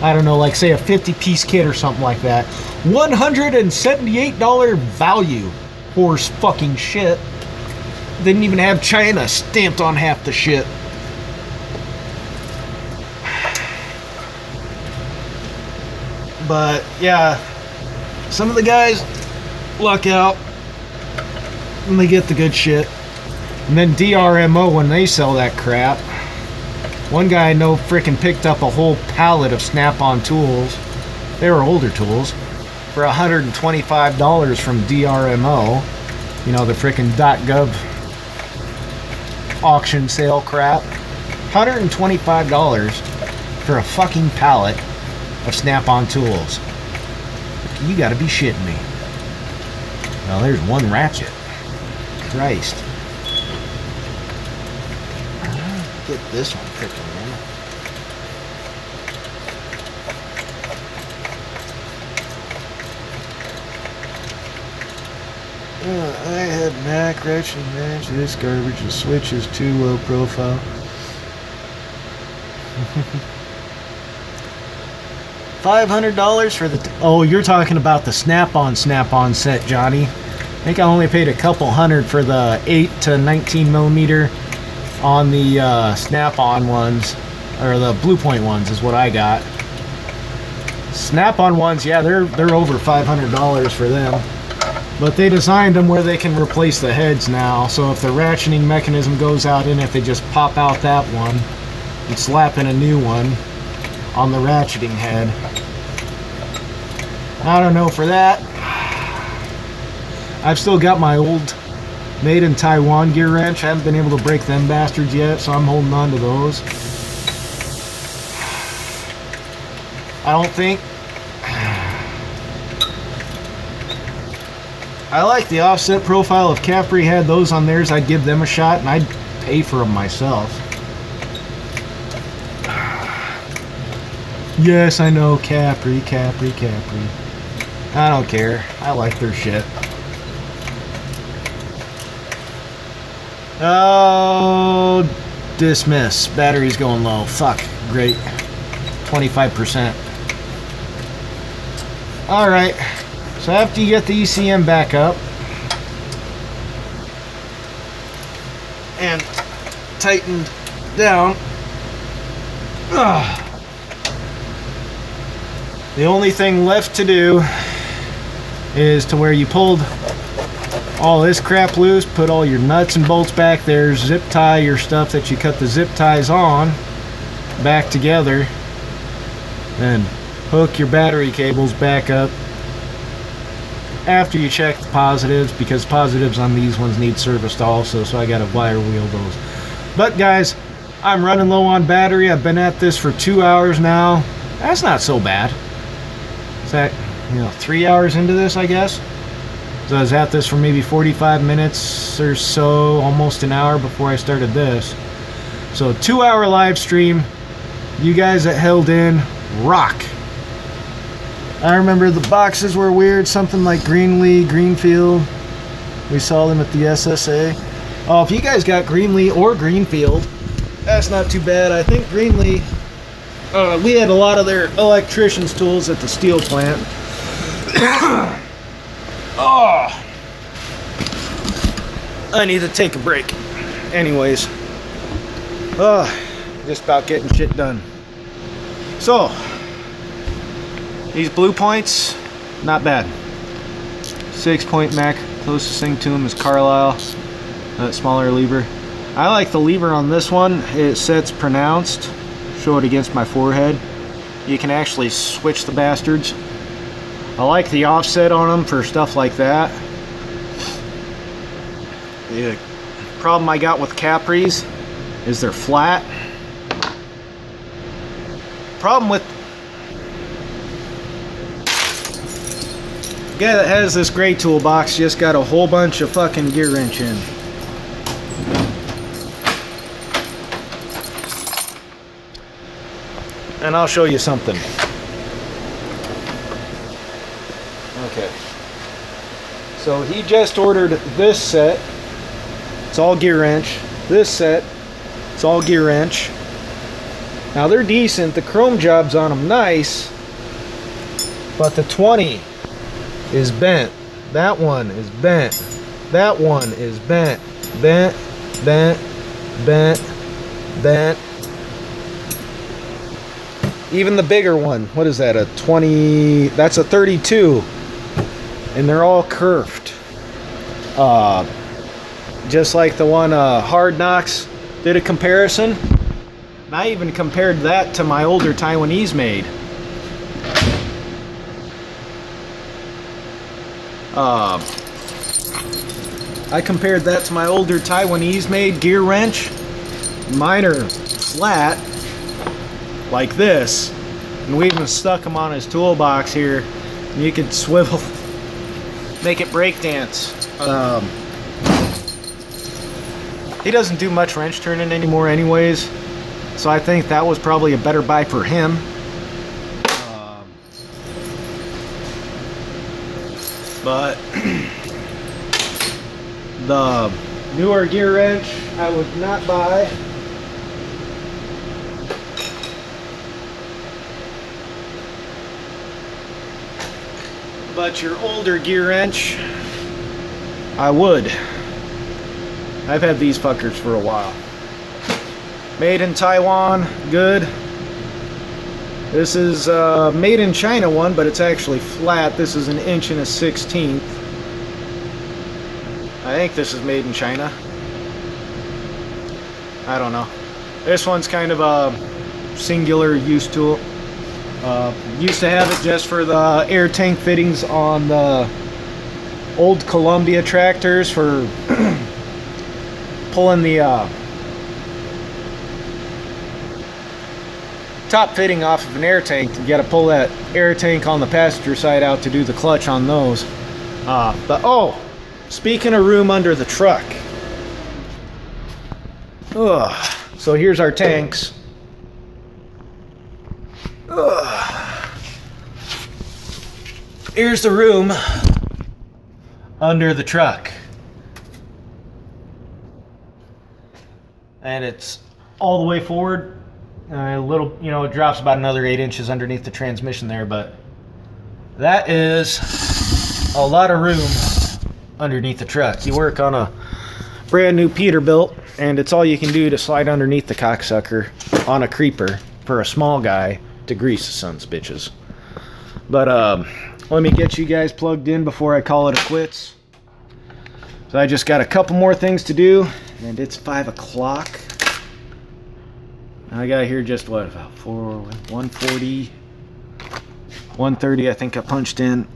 don't know, like say a 50-piece kit or something like that. $178 value. Horse fucking shit. Didn't even have China stamped on half the shit. But yeah, some of the guys luck out and they get the good shit. And then DRMO, when they sell that crap, one guy I know frickin' picked up a whole pallet of Snap-on tools. They were older tools for $125 from DRMO. You know, the frickin' .gov auction sale crap. $125 for a fucking pallet of Snap-on tools. You gotta be shitting me. Well, there's one ratchet. Christ. Get this one frickin' in. I had Mac ratchet match. This garbage. The switch is too low profile. $500 for the... Oh, you're talking about the Snap-on set, Johnny. I think I only paid a couple hundred for the 8 to 19 millimeter on the Snap-on ones, or the Blue Point ones is what I got. Snap-on ones, yeah, they're over $500 for them. But they designed them where they can replace the heads now, so if the ratcheting mechanism goes out in it, they just pop out that one and slap in a new one on the ratcheting head. I don't know for that. I've still got my old made in Taiwan gear wrench. I haven't been able to break them bastards yet, so I'm holding on to those. I don't think... I like the offset profile. If Capri had those on theirs, I'd give them a shot, and I'd pay for them myself. Yes, I know, Capri. I don't care. I like their shit. Oh, dismiss. Battery's going low. Fuck. Great. 25%. Alright. So after you get the ECM back up and tightened down, the only thing left to do is to where you pulled all this crap loose, put all your nuts and bolts back there, zip tie your stuff that you cut the zip ties on back together, then hook your battery cables back up after you check the positives, because positives on these ones need serviced also, so I gotta wire wheel those. But guys, I'm running low on battery. I've been at this for 2 hours now. That's not so bad. Is that, 3 hours into this, I guess? So I was at this for maybe 45 minutes or so, almost an hour before I started this. So 2 hour live stream. You guys that held in, rock. I remember the boxes were weird, something like Greenlee, Greenfield. We saw them at the SSA. Oh, if you guys got Greenlee or Greenfield, that's not too bad. I think Greenlee, we had a lot of their electrician's tools at the steel plant. Oh, I need to take a break. Anyways, just about getting shit done. So, these Blue Points, not bad. 6-point Mac, closest thing to them is Carlisle. That smaller lever. I like the lever on this one. It sets pronounced. Show it against my forehead. You can actually switch the bastards. I like the offset on them for stuff like that. The problem I got with Capris is they're flat. Problem with guy that has this gray toolbox just got a whole bunch of fucking gear wrench in. And I'll show you something. So he just ordered this set. It's all gear wrench. This set, it's all gear wrench. Now they're decent. The chrome job's on them nice, but the 20 is bent. That one is bent. That one is bent. Bent, bent, bent, bent. Even the bigger one, what is that, a 20, that's a 32. And they're all curved. Just like the one Hard Knocks did a comparison. And I even compared that to my older Taiwanese made. I compared that to my older Taiwanese made gear wrench. Mine are flat, like this. And we even stuck them on his toolbox here. And you could swivel, make it break dance. He doesn't do much wrench turning anymore anyways. So I think that was probably a better buy for him. But the newer gear wrench I would not buy. But your older gear wrench, I would. I've had these fuckers for a while. Made in Taiwan, good. This is made in China one, but it's actually flat. This is 1 1/16 inches. I think this is made in China. I don't know. This one's kind of a singular use tool. Used to have it just for the air tank fittings on the old Columbia tractors for pulling the top fitting off of an air tank. You got to pull that air tank on the passenger side out to do the clutch on those. But oh, speaking of room under the truck, so here's our tanks. Here's the room under the truck, and it's all the way forward. A little, you know, it drops about another 8 inches underneath the transmission there, but that is a lot of room underneath the truck. You work on a brand new Peterbilt, and it's all you can do to slide underneath the cocksucker on a creeper for a small guy to grease the sons of bitches. But let me get you guys plugged in before I call it a quits. So I just got a couple more things to do, and it's 5 o'clock. I got here just what, about 1:40, 1:30 I think I punched in.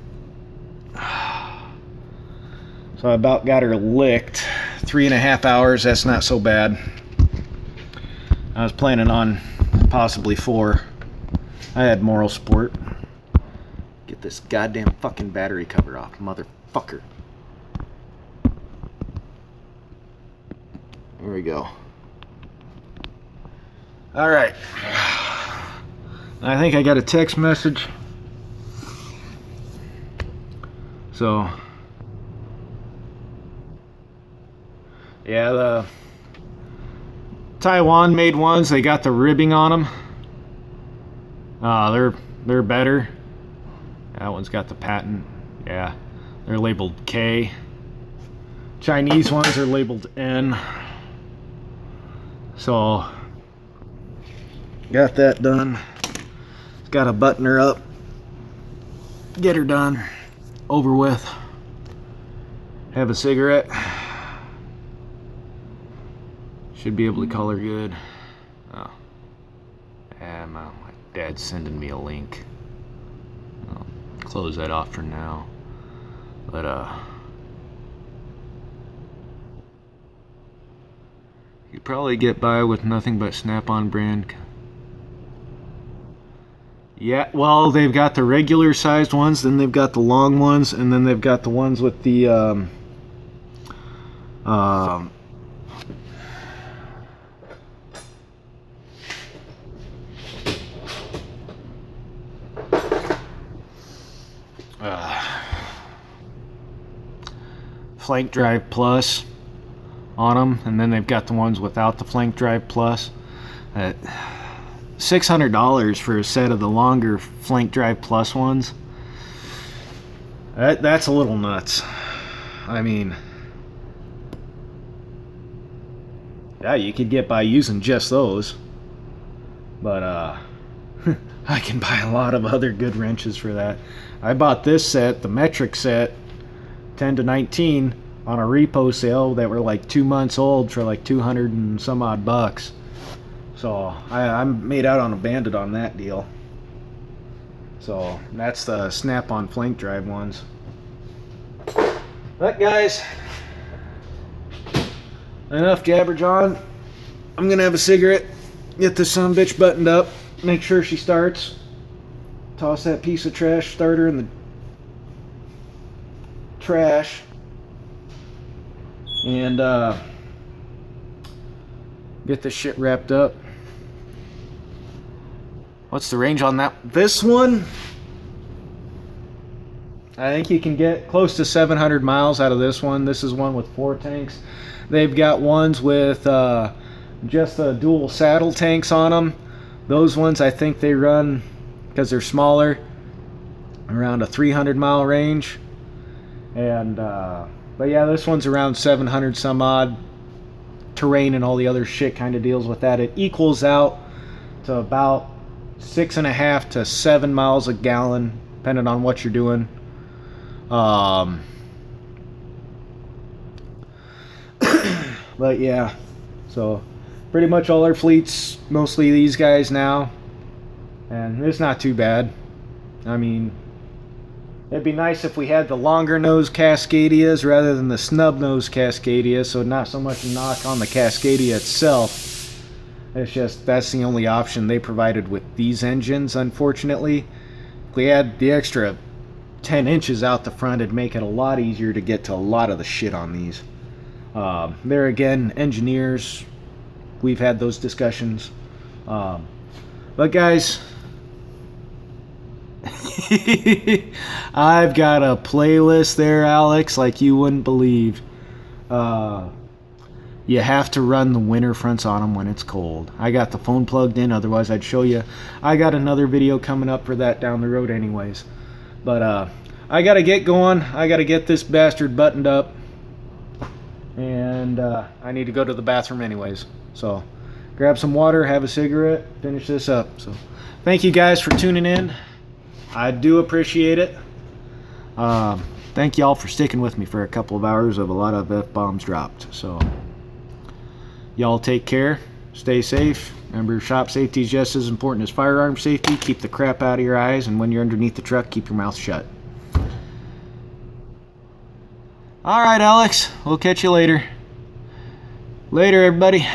So I about got her licked. 3.5 hours, that's not so bad. I was planning on possibly 4. I had moral support. Get this goddamn fucking battery cover off, motherfucker. There we go. Alright. I think I got a text message. So, yeah, the Taiwan made ones, they got the ribbing on them. They're better. That one's got the patent. Yeah, they're labeled K. Chinese ones are labeled N. So, got that done. Got to button her up. Get her done. Over with. Have a cigarette. Should be able to color good. Oh. Yeah, my dad's sending me a link. I'll close that off for now. But you probably get by with nothing but Snap-on brand. Yeah, well, they've got the regular sized ones, then they've got the long ones, and then they've got the ones with the Flank Drive Plus on them, and then they've got the ones without the Flank Drive Plus. At $600 for a set of the longer Flank Drive Plus ones. That's a little nuts. I mean, yeah, you could get by using just those, but I can buy a lot of other good wrenches for that. I bought this set, the metric set, 10 to 19, on a repo sale that were like 2 months old for like 200 and some odd bucks. So I made out on a bandit on that deal. So that's the Snap-on Flank Drive ones. But guys, enough jabber John. I'm gonna have a cigarette, get this sumbitch buttoned up, make sure she starts, toss that piece of trash starter in the trash, and get this shit wrapped up. What's the range on that? This one, I think you can get close to 700 miles out of this one. This is one with 4 tanks. They've got ones with just the dual saddle tanks on them. Those ones, I think they run, because they're smaller, around a 300-mile range. And but yeah, this one's around 700 some odd. Terrain and all the other shit kind of deals with that. It equals out to about 6.5 to 7 miles a gallon, depending on what you're doing. But yeah, so pretty much all our fleets, mostly these guys now, and it's not too bad. I mean, it'd be nice if we had the longer nose Cascadias rather than the snub nose Cascadia, so not so much a knock on the Cascadia itself. It's just that's the only option they provided with these engines, unfortunately. If we had the extra 10 inches out the front, it'd make it a lot easier to get to a lot of the shit on these. There again, engineers, we've had those discussions. But guys, I've got a playlist there, Alex, like you wouldn't believe. You have to run the winter fronts on them when it's cold. I got the phone plugged in, otherwise I'd show you. I got another video coming up for that down the road anyways. But I gotta get going. I gotta get this bastard buttoned up. And I need to go to the bathroom anyways. So grab some water, have a cigarette, finish this up. So thank you guys for tuning in. I do appreciate it. Thank y'all for sticking with me for a couple of hours of a lot of F-bombs dropped. So y'all take care, stay safe. Remember, shop safety is just as important as firearm safety. Keep the crap out of your eyes, and when you're underneath the truck, keep your mouth shut. Alright, Alex, we'll catch you later. Later, everybody.